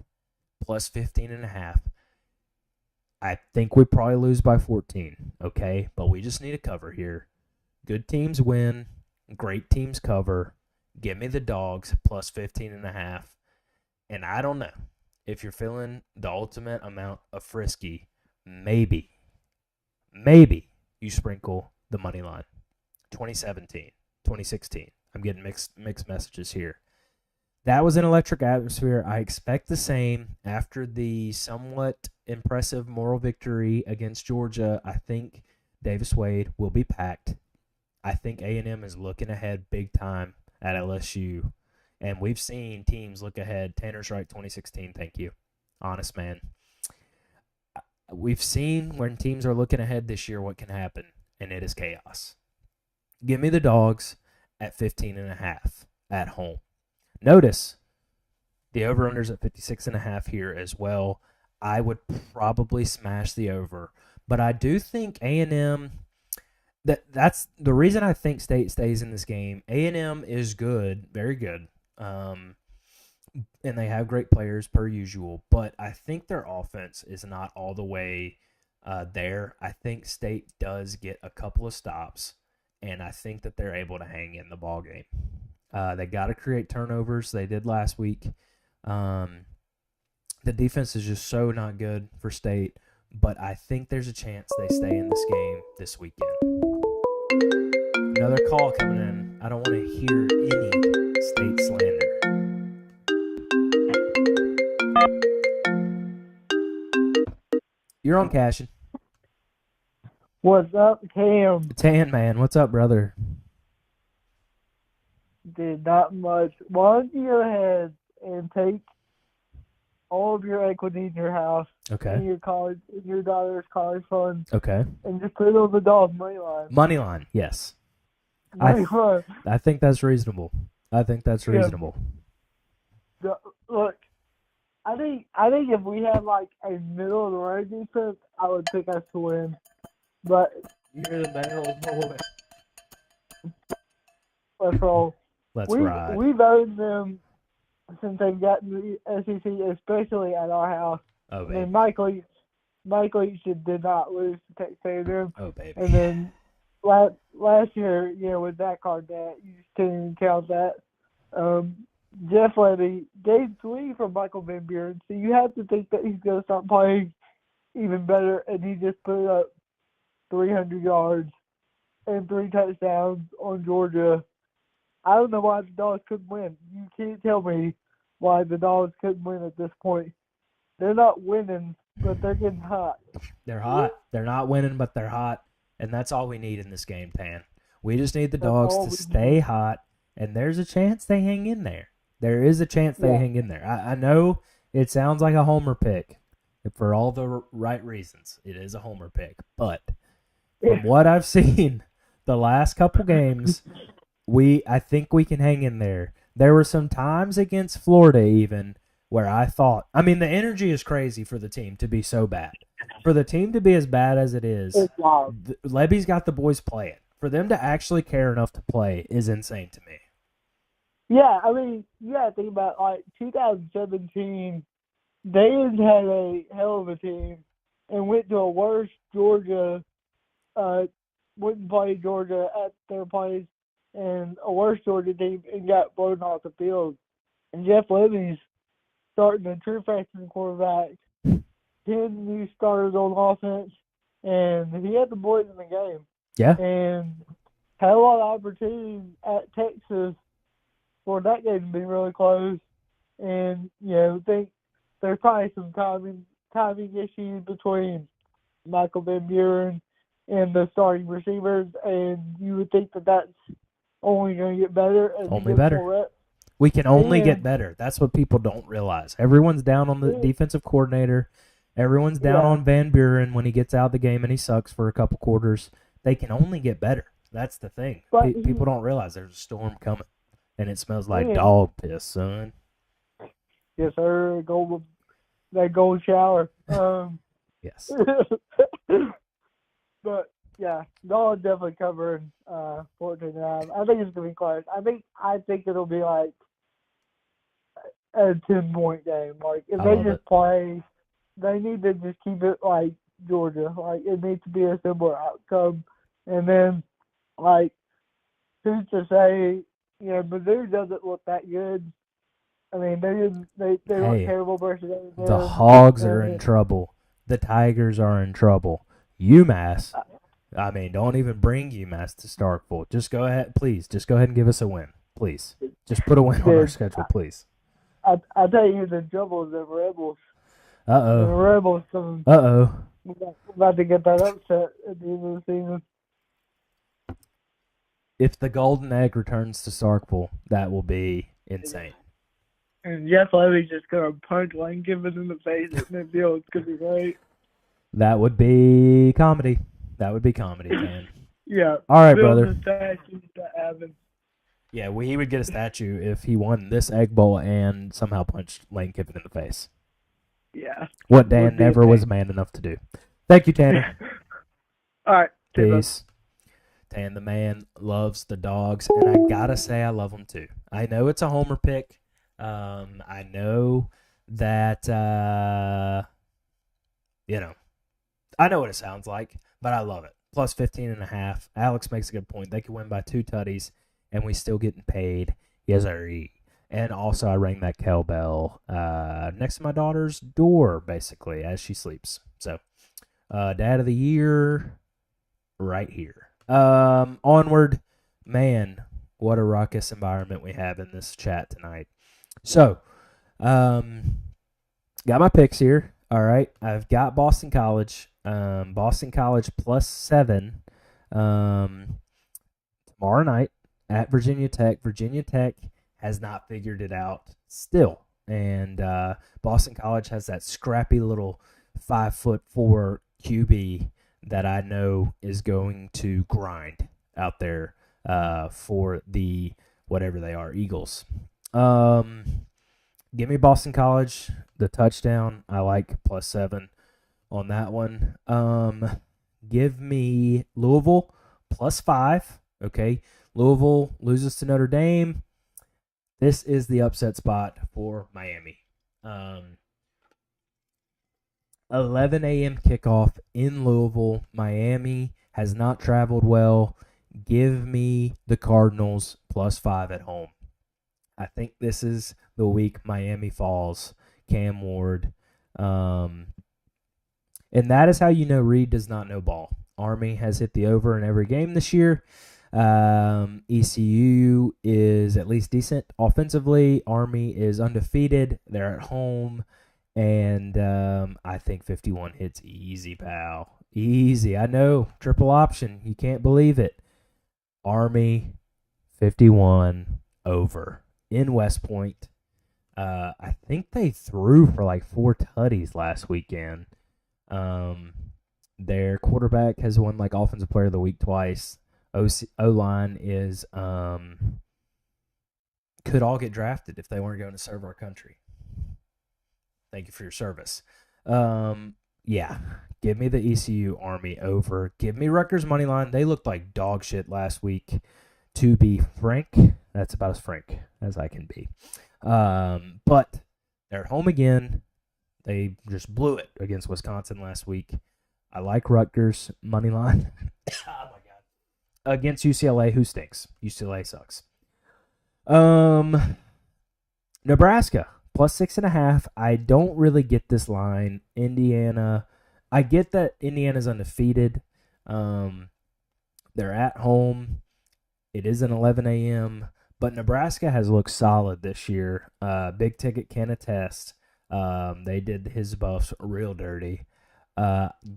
plus 15.5. I think we probably lose by 14, okay? But we just need a cover here. Good teams win. Great teams cover. Give me the Dogs plus 15.5. And I don't know if you're feeling the ultimate amount of frisky, maybe you sprinkle the money line. 2017, 2016. I'm getting mixed messages here. That was an electric atmosphere. I expect the same after the somewhat impressive moral victory against Georgia. I think Davis Wade will be packed. I think A&M is looking ahead big time at LSU. And we've seen teams look ahead. Tanner's right, 2016, thank you. Honest man. We've seen when teams are looking ahead this year what can happen, and it is chaos. Give me the Dogs at 15.5 at home. Notice the over-under's at 56.5 here as well. I would probably smash the over. But I do think A&M, that's the reason I think State stays in this game. A&M is good, very good. And they have great players per usual. But I think their offense is not all the way there. I think State does get a couple of stops, and I think that they're able to hang in the ball game. They got to create turnovers. They did last week. The defense is just so not good for State, but I think there's a chance they stay in this game this weekend. Another call coming in. I don't want to hear any State slander. You're on Cashin. What's up, Cam? Tan man, what's up, brother? Did not much. Why don't you go ahead and take all of your equity in your house Okay. and your daughter's college fund, Okay. and just put it on the dog money line. Money line, yes. Money line. I think that's reasonable. Reasonable. Look, I think if we had like a middle of the road defense, I would pick us to win. But You're the barrel boy. let's roll. Let's ride. We've owned them since they've gotten the SEC, especially at our house. Oh, And baby. then Mike Leach did not lose to Texas A&M. Oh, baby. And then last year, with that card that you just couldn't even count that. Jeff Levy gave 3 from Michael Van Buren, so you have to think that he's going to start playing even better, and he just put up 300 yards and 3 touchdowns on Georgia. I don't know why the Dogs couldn't win. You can't tell me why the Dogs couldn't win at this point. They're not winning, but they're getting hot. They're hot. They're not winning, but they're hot. And that's all we need in this game, Tan. We just need the Dogs to stay hot, and there's a chance they hang in there. There is a chance they hang in there. I know it sounds like a homer pick for all the right reasons. It is a homer pick. But from what I've seen the last couple games, I think we can hang in there. There were some times against Florida even where I thought, the energy is crazy for the team to be so bad. For the team to be as bad as it is, Levy's got the boys playing. For them to actually care enough to play is insane to me. Yeah, you got to think about, 2017, they had a hell of a team and went to a worse Georgia, wouldn't play Georgia at their place, and a worse Georgia team and got blown off the field. And Jeff Levy's starting a true freshman quarterback, 10 new starters on offense, and he had the boys in the game. Yeah. And had a lot of opportunities at Texas for that game to be really close. And, I think there's probably some timing issues between Michael Van Buren and the starting receivers, and you would think that that's only going to get better. Only better. We can only get better. That's what people don't realize. Everyone's down on the defensive coordinator. Everyone's down on Van Buren when he gets out of the game and he sucks for a couple quarters. They can only get better. That's the thing. People don't realize there's a storm coming, and it smells like dog piss, son. Yes, sir. That gold shower. Yes. But yeah, Dogs definitely covering 14-9. I think it's gonna be close. I think it'll be like a 10-point game. Like if they just play, they need to just keep it like Georgia. Like it needs to be a similar outcome. And then who's to say, Mizzou doesn't look that good. I mean, they look Hey, terrible versus the Alabama. Hogs are in trouble. The Tigers are in trouble. UMass, I mean, don't even bring UMass to Starkville. Just go ahead, please. Just go ahead and give us a win, please. Just put a win on our Dude, schedule, please. I tell you, the trouble is the Rebels. The Uh-oh. Rebels, Uh-oh. we're about to get that upset at the end of the season. If the Golden Egg returns to Starkville, that will be insane. And Jeff Levy's just gonna punch Lane Kiffin in the face at midfield. It's gonna be great. That would be comedy. That would be comedy, man. Yeah. All right, build brother. the statue to Evan. Yeah, well, he would get a statue if he won this Egg Bowl and somehow punched Lane Kiffin in the face. Yeah. What Dan Would be never was man enough to do. Thank you, Tanner. All right. Peace. Tan the man loves the dogs, and I gotta say I love them too. I know it's a homer pick. I know that I know what it sounds like, but I love it. Plus 15.5. Alex makes a good point. They could win by 2 tutties, and we still getting paid. Yes, sir. And also, I rang that cowbell next to my daughter's door, basically, as she sleeps. So, Dad of the Year, right here. Onward, man, what a raucous environment we have in this chat tonight. So, got my picks here. All right, I've got Boston College. Boston College plus 7 tomorrow night at Virginia Tech. Virginia Tech has not figured it out still, and Boston College has that scrappy little 5'4" QB that I know is going to grind out there for the whatever they are, Eagles. Give me Boston College, the touchdown. I like plus 7 on that one. Give me Louisville plus 5. Okay, Louisville loses to Notre Dame. This is the upset spot for Miami. 11 a.m. kickoff in Louisville. Miami has not traveled well. Give me the Cardinals plus 5 at home. I think this is the week Miami falls. Cam Ward. And that is how you know Reed does not know ball. Army has hit the over in every game this year. ECU is at least decent offensively. Army is undefeated. They're at home. And I think 51 hits easy, pal. Easy. I know. Triple option. You can't believe it. Army 51 over in West Point. I think they threw for like 4 tutties last weekend. Their quarterback has won like Offensive Player of the Week twice. O-line is could all get drafted if they weren't going to serve our country. Thank you for your service. Yeah, give me the ECU Army over. Give me Rutgers money line. They looked like dog shit last week. To be frank, that's about as frank as I can be. But they're at home again. They just blew it against Wisconsin last week. I like Rutgers money line. Oh my god. Against UCLA, who stinks? UCLA sucks. Nebraska plus 6.5. I don't really get this line. Indiana. I get that Indiana's undefeated. They're at home. It is an 11 a.m., but Nebraska has looked solid this year. Big Ticket can attest. They did his buffs real dirty.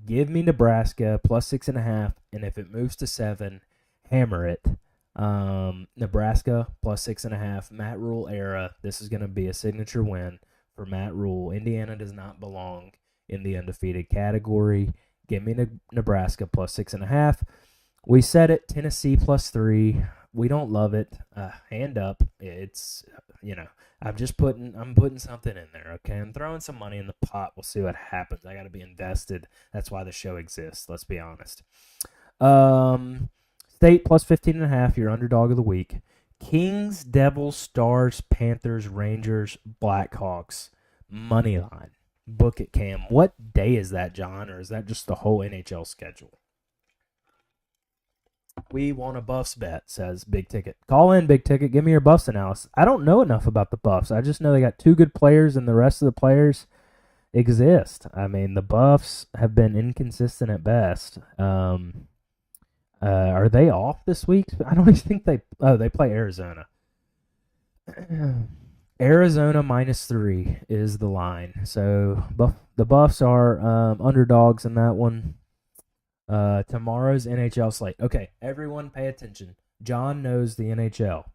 Give me Nebraska plus 6.5, and if it moves to 7, hammer it. Nebraska plus 6.5. Matt Rule era. This is going to be a signature win for Matt Rule. Indiana does not belong in the undefeated category. Give me Nebraska plus 6.5. We said it. Tennessee plus 3. We don't love it. Hand up. It's I'm putting something in there. Okay, I'm throwing some money in the pot. We'll see what happens. I got to be invested. That's why the show exists. Let's be honest. State plus 15.5. Your underdog of the week. Kings, Devils, Stars, Panthers, Rangers, Blackhawks. Money line. Book it, Cam. What day is that, John? Or is that just the whole NHL schedule? We want a Buffs bet, says Big Ticket. Call in, Big Ticket. Give me your Buffs analysis. I don't know enough about the Buffs. I just know they got 2 good players, and the rest of the players exist. I mean, the Buffs have been inconsistent at best. Are they off this week? I don't even think they play Arizona. Arizona -3 is the line. So the Buffs are underdogs in that one. Tomorrow's NHL slate. Okay, everyone pay attention. John knows the NHL.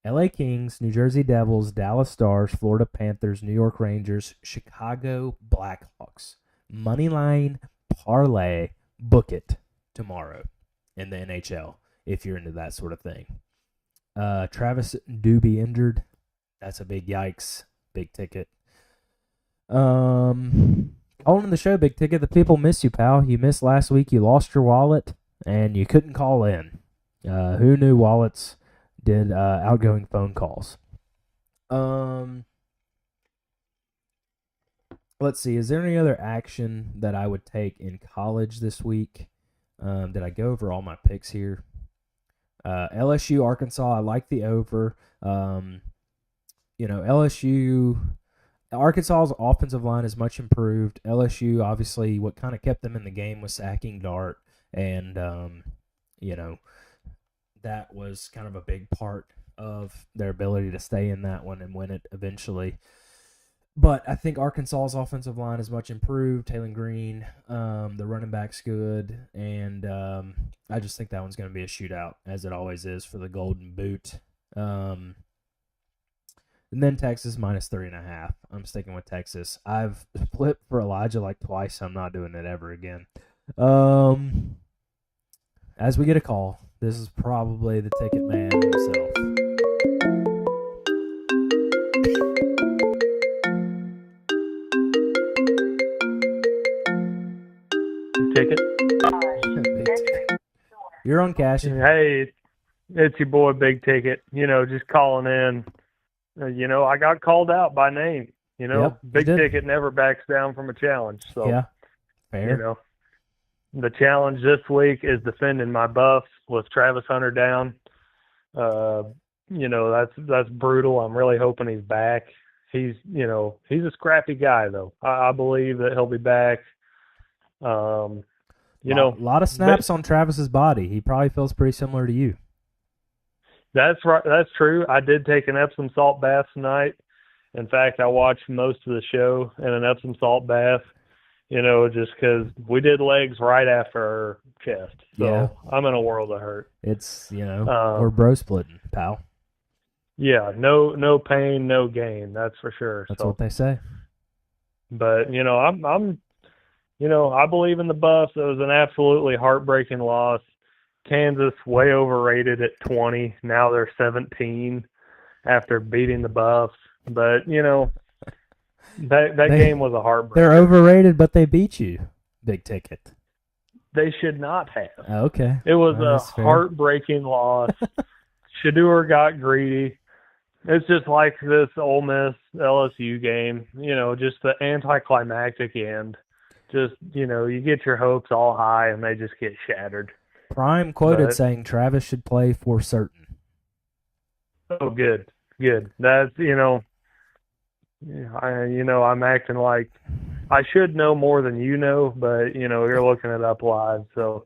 LA Kings, New Jersey Devils, Dallas Stars, Florida Panthers, New York Rangers, Chicago Blackhawks. Moneyline parlay, book it tomorrow in the NHL if you're into that sort of thing. Travis Doobie injured. That's a big yikes. Big Ticket. Calling in the show, Big Ticket. The people miss you, pal. You missed last week. You lost your wallet, and you couldn't call in. Who knew wallets did outgoing phone calls? Let's see. Is there any other action that I would take in college this week? Did I go over all my picks here? LSU, Arkansas. I like the over. LSU, Arkansas's offensive line is much improved. LSU, obviously, what kind of kept them in the game was sacking Dart, and that was kind of a big part of their ability to stay in that one and win it eventually. But I think Arkansas's offensive line is much improved. Taylor Green, the running back's good, and I just think that one's going to be a shootout, as it always is for the Golden Boot. And then Texas -3.5. I'm sticking with Texas. I've flipped for Elijah like twice. So I'm not doing it ever again. As we get a call, this is probably the ticket man himself. Ticket. You're on Cashin. Hey, it's your boy Big Ticket. Just calling in. I got called out by name. Yep, Big Ticket never backs down from a challenge. So yeah, fair. The challenge this week is defending my Buffs with Travis Hunter down. That's brutal. I'm really hoping he's back. He's a scrappy guy though. I believe that he'll be back. A lot of snaps on Travis's body. He probably feels pretty similar to you. That's right. That's true. I did take an Epsom salt bath tonight. In fact, I watched most of the show in an Epsom salt bath, just because we did legs right after our chest. So yeah. I'm in a world of hurt. It's, we're bro splitting, pal. Yeah, no pain, no gain. That's for sure. That's what they say. But, I believe in the Buffs. It was an absolutely heartbreaking loss. Kansas way overrated at 20. Now they're 17 after beating the Buffs. But, that game was a heartbreaker. They're overrated, but they beat you. Big Ticket. They should not have. Okay. It was That's a fair. heartbreaking loss. Shadur got greedy. It's just like this Ole Miss LSU game, just the anticlimactic end. Just, you get your hopes all high and they just get shattered. Prime quoted saying Travis should play for certain. Oh, good. That's, I'm acting like I should know more than but, you're looking it up live. So,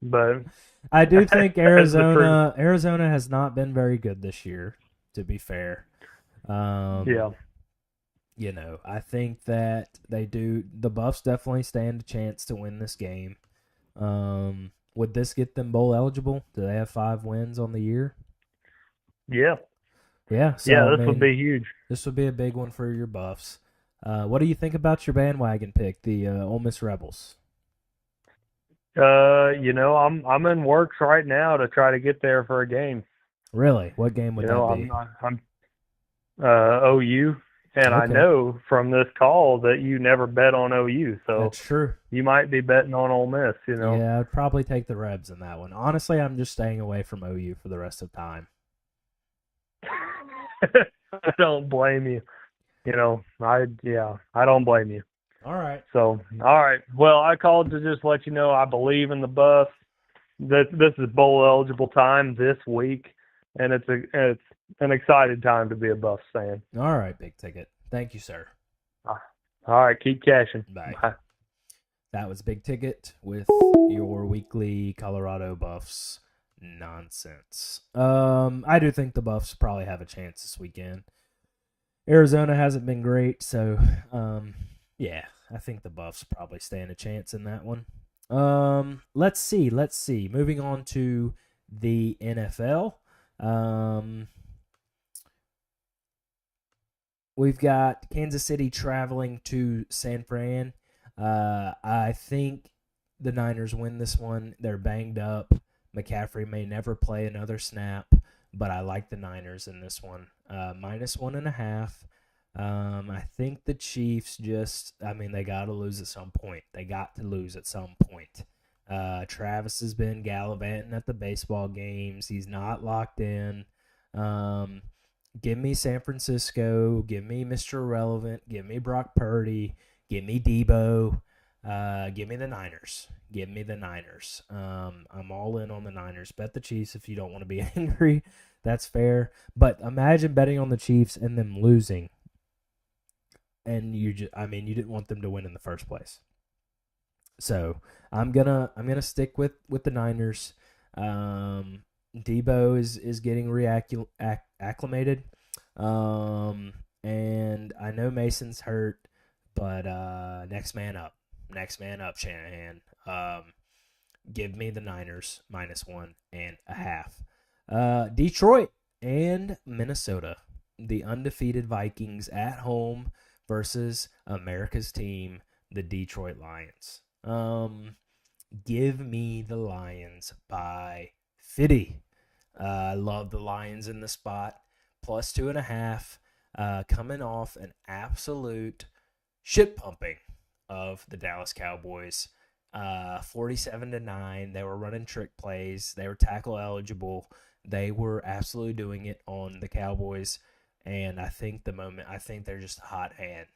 but I do think Arizona has not been very good this year, to be fair. Yeah. I think that the Buffs definitely stand a chance to win this game. Would this get them bowl eligible? Do they have 5 wins on the year? Yeah. Yeah. So, yeah, this would be huge. This would be a big one for your Buffs. What do you think about your bandwagon pick, the Ole Miss Rebels? I'm in works right now to try to get there for a game. Really? What game would that be? I'm OU. And okay. I know from this call that you never bet on OU, so that's true. You might be betting on Ole Miss, Yeah, I'd probably take the Rebs in that one. Honestly, I'm just staying away from OU for the rest of time. I don't blame you. I don't blame you. All right. So, all right. Well, I called to just let you know I believe in the Buffs. this is bowl eligible time this week, and it's an exciting time to be a Buffs fan. All right, Big Ticket. Thank you, sir. All right, keep cashing. Bye. Bye. That was Big Ticket with your weekly Colorado Buffs nonsense. I do think the Buffs probably have a chance this weekend. Arizona hasn't been great, so yeah, I think the Buffs probably stand a chance in that one. Let's see. Moving on to the NFL. We've got Kansas City traveling to San Fran. I think the Niners win this one. They're banged up. McCaffrey may never play another snap, but I like the Niners in this one. -1.5. I think the Chiefs they got to lose at some point. Travis has been gallivanting at the baseball games. He's not locked in. Give me San Francisco. Give me Mr. Irrelevant. Give me Brock Purdy. Give me Debo. Give me the Niners. I'm all in on the Niners. Bet the Chiefs if you don't want to be angry. That's fair. But imagine betting on the Chiefs and them losing. And you didn't want them to win in the first place. So I'm gonna stick with the Niners. Debo is getting acclimated. And I know Mason's hurt, but next man up, Shanahan. Give me the Niners -1.5. Detroit and Minnesota, the undefeated Vikings at home versus America's team, the Detroit Lions. Give me the Lions by 50. I love the Lions in the spot. +2.5. Coming off an absolute shit pumping of the Dallas Cowboys. 47-9. They were running trick plays. They were tackle eligible. They were absolutely doing it on the Cowboys. And I think they're just a hot hand.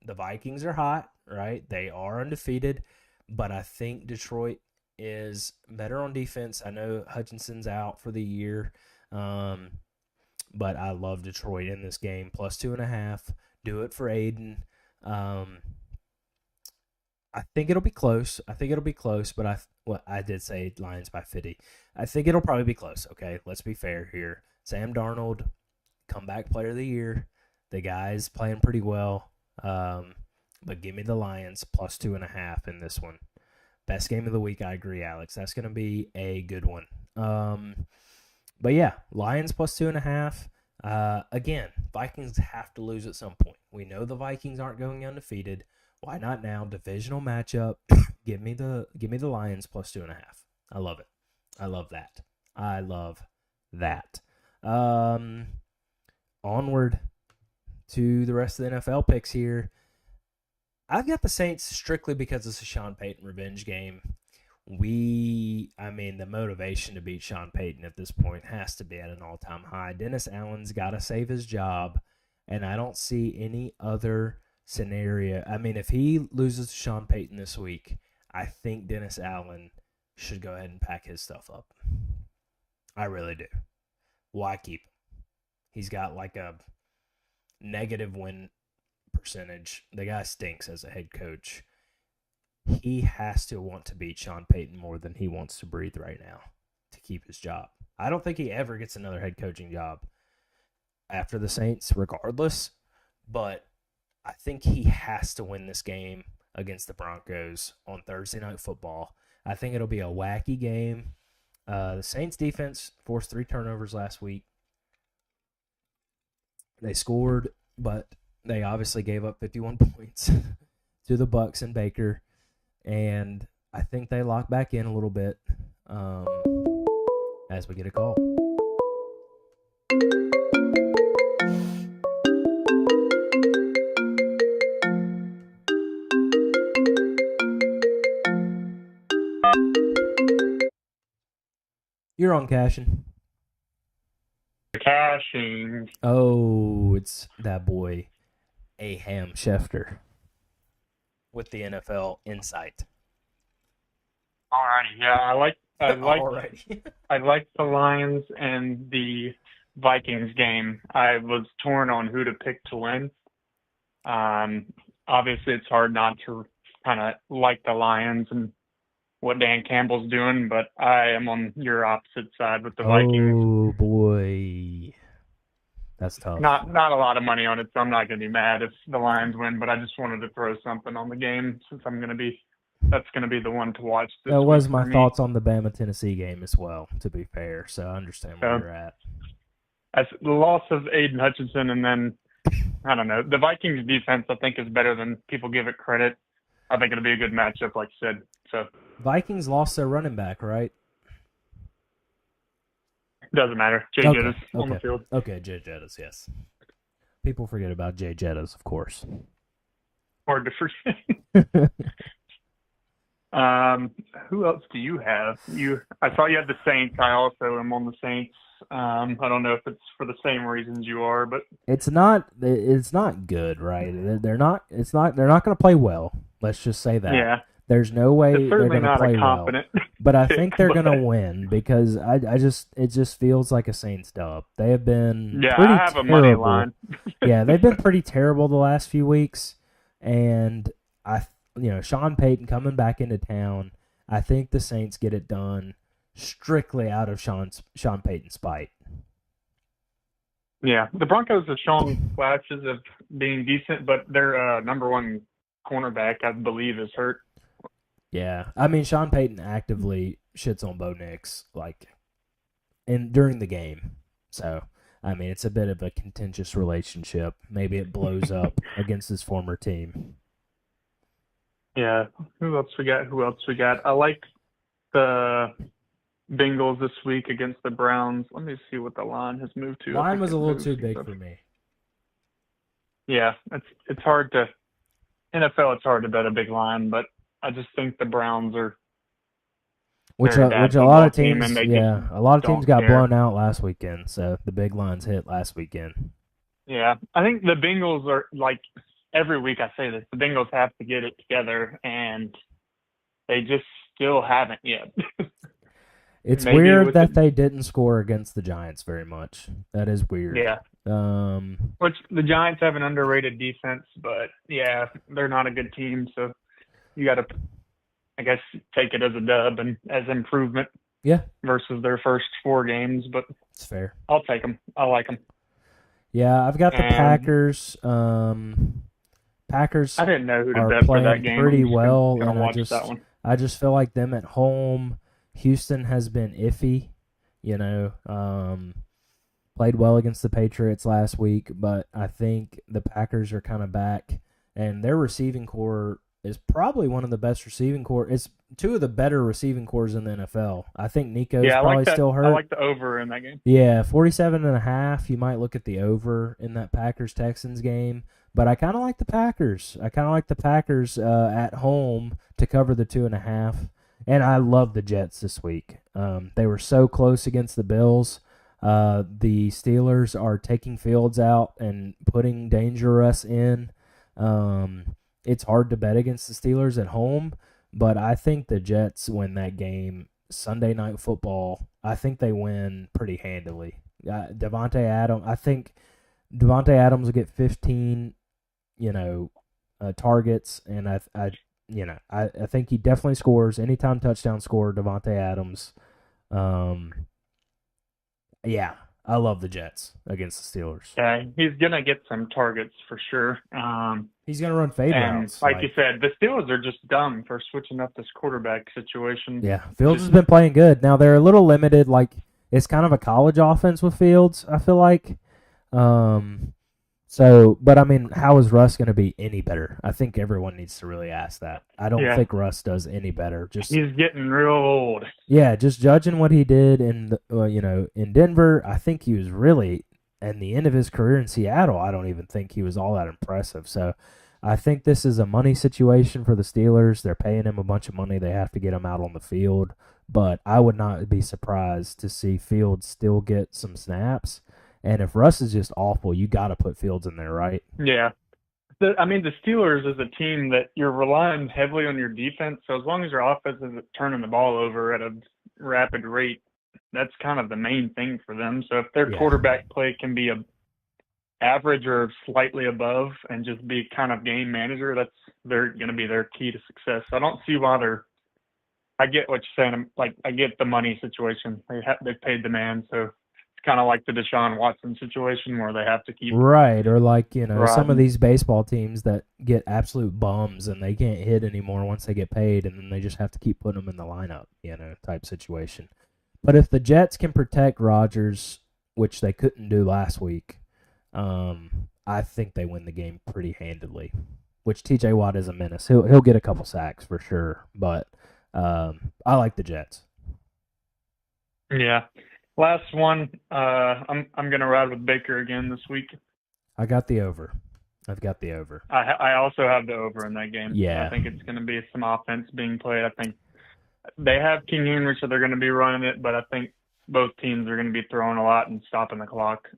The Vikings are hot, right? They are undefeated. But I think Detroit is better on defense. I know Hutchinson's out for the year. But I love Detroit in this game. +2.5. Do it for Aiden. I think it'll be close. But I did say Lions by 50. I think it'll probably be close, okay? Let's be fair here. Sam Darnold, comeback player of the year. The guy's playing pretty well. But give me the Lions +2.5 in this one. Best game of the week, I agree, Alex. That's going to be a good one. But yeah, Lions +2.5. Again, Vikings have to lose at some point. We know the Vikings aren't going undefeated. Why not now? Divisional matchup. Give me the Lions +2.5. I love it. I love that. Onward to the rest of the NFL picks here. I've got the Saints strictly because it's a Sean Payton revenge game. The motivation to beat Sean Payton at this point has to be at an all-time high. Dennis Allen's got to save his job, and I don't see any other scenario. If he loses to Sean Payton this week, I think Dennis Allen should go ahead and pack his stuff up. I really do. Why keep him? He's got like a negative win percentage. The guy stinks as a head coach. He has to want to beat Sean Payton more than he wants to breathe right now to keep his job. I don't think he ever gets another head coaching job after the Saints, regardless. But I think he has to win this game against the Broncos on Thursday Night Football. I think it'll be a wacky game. The Saints defense forced 3 turnovers last week. They scored, but they obviously gave up 51 points to the Bucs and Baker. And I think they lock back in a little bit as we get a call. You're on Cashin. Cashin. Oh, it's that boy, Aham Schefter, with the NFL Insight. Alrighty, yeah, I like Already. I like the Lions and the Vikings game. I was torn on who to pick to win. Obviously, it's hard not to kind of like the Lions and what Dan Campbell's doing, but I am on your opposite side with the Vikings. Oh boy, that's tough. Not a lot of money on it, so I'm not going to be mad if the Lions win. But I just wanted to throw something on the game since that's going to be the one to watch. That was week my for me. thoughts on the Bama Tennessee game as well. To be fair, so I understand where you're at. As the loss of Aiden Hutchinson, and then I don't know, the Vikings defense I think is better than people give it credit. I think it'll be a good matchup, like you said. So Vikings lost their running back, right? Doesn't matter. Jay Okay, Jettis on the field. Okay, Jay Jettis, yes. People forget about Jay Jettis, of course. Hard to forget. Who else do you have? I saw you had the Saints. I also am on the Saints. I don't know if it's for the same reasons you are, but it's not good, right? They're not going to play well. Let's just say that. Yeah. There's no way it's they're going to play well. But I think they're going to win because it just feels like a Saints dub. They have been pretty I have terrible. a money line. Yeah, they've been pretty terrible the last few weeks, and Sean Payton coming back into town. I think the Saints get it done strictly out of Sean Payton's spite. Yeah, the Broncos have shown flashes of being decent, but their number one cornerback, I believe, is hurt. Yeah, I mean, Sean Payton actively shits on Bo Nix during the game. So, I mean, it's a bit of a contentious relationship. Maybe it blows up against his former team. Yeah, who else we got? I like the Bengals this week against the Browns. Let me see what the line has moved to. Line was a little too big for me. Yeah, it's hard to NFL. It's hard to bet a big line, but I just think the Browns are. Which a lot of teams, a lot of teams got blown out last weekend. So the big lines hit last weekend. Yeah, I think the Bengals are like every week I say this. The Bengals have to get it together, and they just still haven't yet. It's weird that they didn't score against the Giants very much. That is weird. Yeah. Which the Giants have an underrated defense, but yeah, they're not a good team, so you got to, I guess, take it as a dub and as improvement. Yeah. Versus their first 4 games, but it's fair. I'll take them. I like them. Yeah, I've got the Packers. Packers. I didn't know who to bet for that game. Pretty well, and I just feel like them at home. Houston has been iffy, played well against the Patriots last week, but I think the Packers are kind of back, and their receiving core is probably one of the best receiving core. It's 2 of the better receiving cores in the NFL. I think Nico's probably still hurt. I like the over in that game. Yeah, 47.5. You might look at the over in that Packers-Texans game, but I kind of like the Packers. I kind of like the Packers at home to cover the 2.5. And I love the Jets this week. They were so close against the Bills. The Steelers are taking Fields out and putting Dangerous in. It's hard to bet against the Steelers at home, but I think the Jets win that game. Sunday Night Football, I think they win pretty handily. Devontae Adams, I think Devontae Adams will get 15, targets, and I think he definitely scores. Anytime touchdown score, Devontae Adams. Yeah, I love the Jets against the Steelers. Yeah, he's going to get some targets for sure. He's going to run fade routes. Like you said, the Steelers are just dumb for switching up this quarterback situation. Yeah, Fields has been playing good. Now, they're a little limited. Like, it's kind of a college offense with Fields, I feel like. But I mean, how is Russ going to be any better? I think everyone needs to really ask that. I don't think Russ does any better. He's getting real old. Yeah, just judging what he did in Denver, I think he was really, at the end of his career in Seattle, I don't even think he was all that impressive. So I think this is a money situation for the Steelers. They're paying him a bunch of money. They have to get him out on the field. But I would not be surprised to see Fields still get some snaps. And if Russ is just awful, you got to put Fields in there, right? Yeah. The Steelers is a team that you're relying heavily on your defense. So as long as your offense isn't turning the ball over at a rapid rate, that's kind of the main thing for them. So if their Yeah. quarterback play can be average or slightly above and just be kind of game manager, they're going to be their key to success. So I don't see why I get what you're saying. Like, I get the money situation. They paid the man, so it's kind of like the Deshaun Watson situation where they have to keep Right, or like, some of riding. these baseball teams that get absolute bums and they can't hit anymore once they get paid, and then they just have to keep putting them in the lineup, type situation. But if the Jets can protect Rodgers, which they couldn't do last week, I think they win the game pretty handily. Which TJ Watt is a menace. He'll get a couple sacks for sure, but I like the Jets. Yeah. Last one. I'm gonna ride with Baker again this week. I got the over. I've got the over. I also have the over in that game. Yeah. I think it's gonna be some offense being played. I think they have King Henry, so they're gonna be running it, but I think both teams are gonna be throwing a lot and stopping the clock.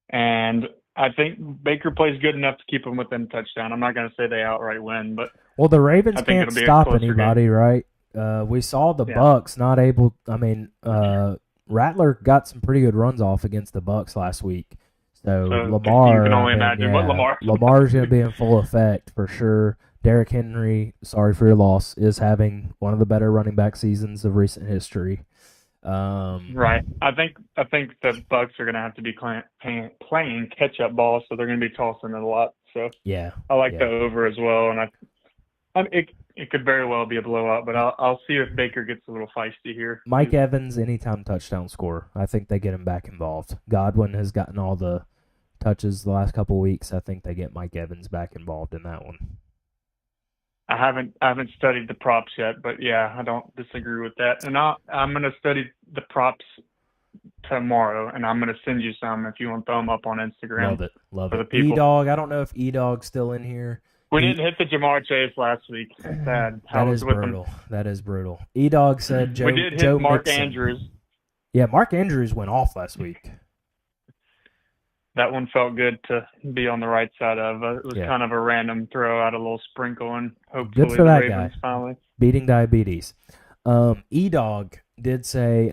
And I think Baker plays good enough to keep them within a touchdown. I'm not gonna say they outright win, but well, the Ravens I think can't it'll be a stop closer anybody, game. right? We saw the Yeah. Bucks not able. I mean, Rattler got some pretty good runs off against the Bucks last week. So Lamar, you can only imagine what Lamar's going to be in full effect for sure. Derrick Henry, sorry for your loss, is having one of the better running back seasons of recent history. Right. I think the Bucks are going to have to be playing catch-up ball, so they're going to be tossing it a lot. So yeah, I like the over as well, and it could very well be a blowout, but I'll see if Baker gets a little feisty here. Mike Evans, anytime touchdown scorer. I think they get him back involved. Godwin has gotten all the touches the last couple weeks. I think they get Mike Evans back involved in that one. I haven't studied the props yet, but yeah, I don't disagree with that. And I'm going to study the props tomorrow, and I'm going to send you some if you want to throw them up on Instagram. Love for it. The people. E-Dog, I don't know if E-Dog's still in here. We didn't hit the Jamar Chase last week. Sad. That is brutal. That is brutal. E-Dog said Joe. We did hit Joe Mark Mixon. Andrews. Yeah, Mark Andrews went off last week. That one felt good to be on the right side of. It was kind of a random throw out, a little sprinkle, and hopefully good for that the Ravens guy. finally. Beating diabetes. E-Dog did say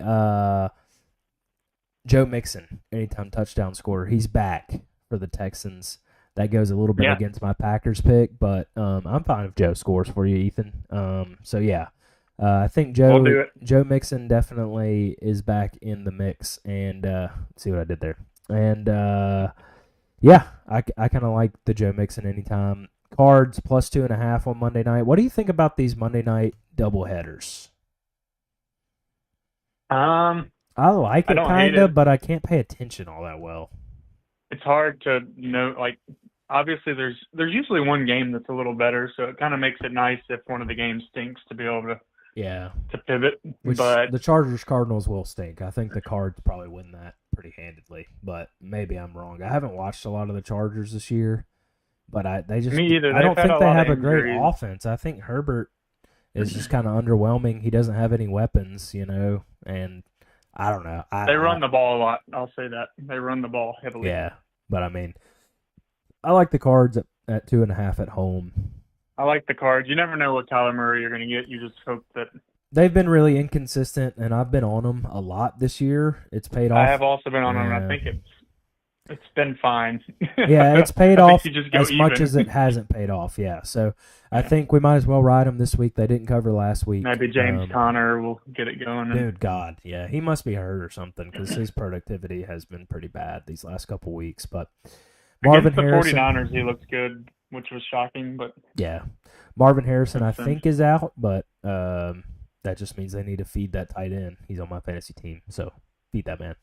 Joe Mixon, anytime touchdown scorer, he's back for the Texans. That goes a little bit against my Packers pick, but I'm fine if Joe scores for you, Ethan. So, yeah. I think Joe Mixon definitely is back in the mix. And let's see what I did there. And, yeah, I kind of like the Joe Mixon anytime. Cards plus 2.5 on Monday night. What do you think about these Monday night doubleheaders? I like it kind of, but I can't pay attention all that well. It's hard to know. Like, obviously, there's usually one game that's a little better, so it kind of makes it nice if one of the games stinks to be able to pivot. But the Chargers-Cardinals will stink. I think the Cards probably win that pretty handedly, but maybe I'm wrong. I haven't watched a lot of the Chargers this year, but me either. I don't think they have a great injuries. offense. I think Herbert is just kind of underwhelming. He doesn't have any weapons, and I don't know. They run the ball a lot. I'll say that. They run the ball heavily. Yeah, but I mean, I like the Cards at 2.5 at home. I like the Cards. You never know what Kyler Murray you're going to get. You just hope that. They've been really inconsistent, and I've been on them a lot this year. It's paid off. I have also been on them, and I think it's been fine. Yeah, it's paid off as even. much as it hasn't paid off, yeah. So I think we might as well ride them this week. They didn't cover last week. Maybe James Conner will get it going. Dude, God, yeah. He must be hurt or something because his productivity has been pretty bad these last couple weeks. But Marvin Harrison. Harrison. 49ers, he looked good, which was shocking. But yeah. Marvin Harrison, I think, is out, but that just means they need to feed that tight end. He's on my fantasy team, so feed that man.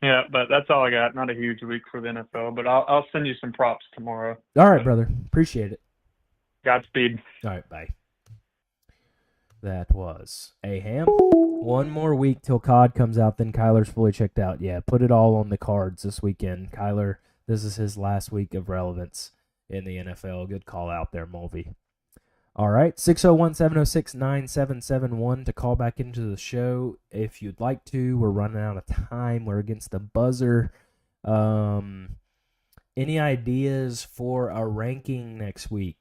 Yeah, but that's all I got. Not a huge week for the NFL, but I'll send you some props tomorrow. All right, brother. Appreciate it. Godspeed. All right, bye. That was Aham. One more week till COD comes out, then Kyler's fully checked out. Yeah, put it all on the Cards this weekend. Kyler, this is his last week of relevance in the NFL. Good call out there, Mulvey. All right, 601-706-9771 to call back into the show if you'd like to. We're running out of time. We're against the buzzer. Any ideas for a ranking next week?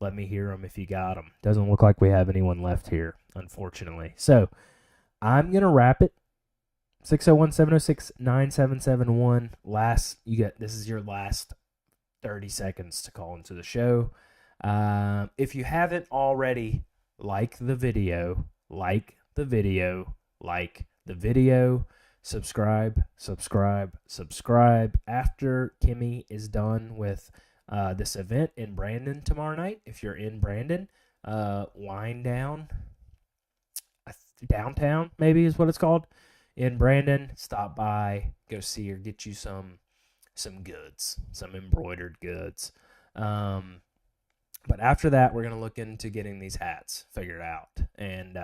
Let me hear them if you got them. Doesn't look like we have anyone left here, unfortunately. So I'm going to wrap it. 601-706-9771. This is your last 30 seconds to call into the show. If you haven't already, like the video, subscribe. After Kimmy is done with this event in Brandon tomorrow night, if you're in Brandon, wind down, downtown maybe is what it's called, in Brandon. Stop by, go see her, get you some goods, some embroidered goods. But after that, we're going to look into getting these hats figured out, and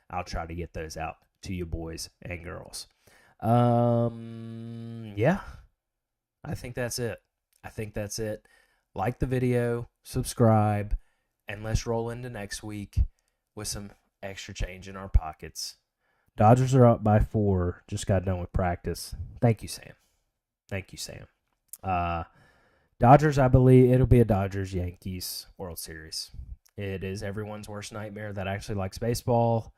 I'll try to get those out to you boys and girls. Yeah, I think that's it. Like the video, subscribe, and let's roll into next week with some extra change in our pockets. Dodgers are up by 4. Just got done with practice. Thank you, Sam. Dodgers, I believe it'll be a Dodgers-Yankees World Series. It is everyone's worst nightmare that actually likes baseball,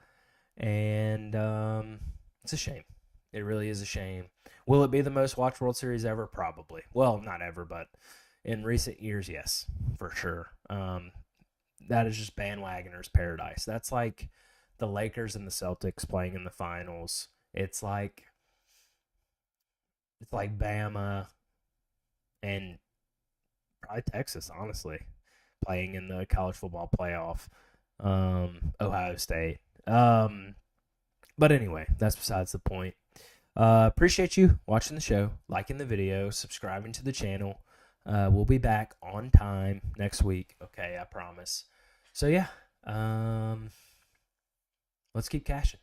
and it's a shame. It really is a shame. Will it be the most watched World Series ever? Probably. Well, not ever, but in recent years, yes, for sure. That is just bandwagoners' paradise. That's like the Lakers and the Celtics playing in the finals. It's like Bama and probably Texas, honestly, playing in the college football playoff. Ohio State. But anyway, that's besides the point. Appreciate you watching the show, liking the video, subscribing to the channel. We'll be back on time next week. Okay, I promise. So yeah, let's keep cashing.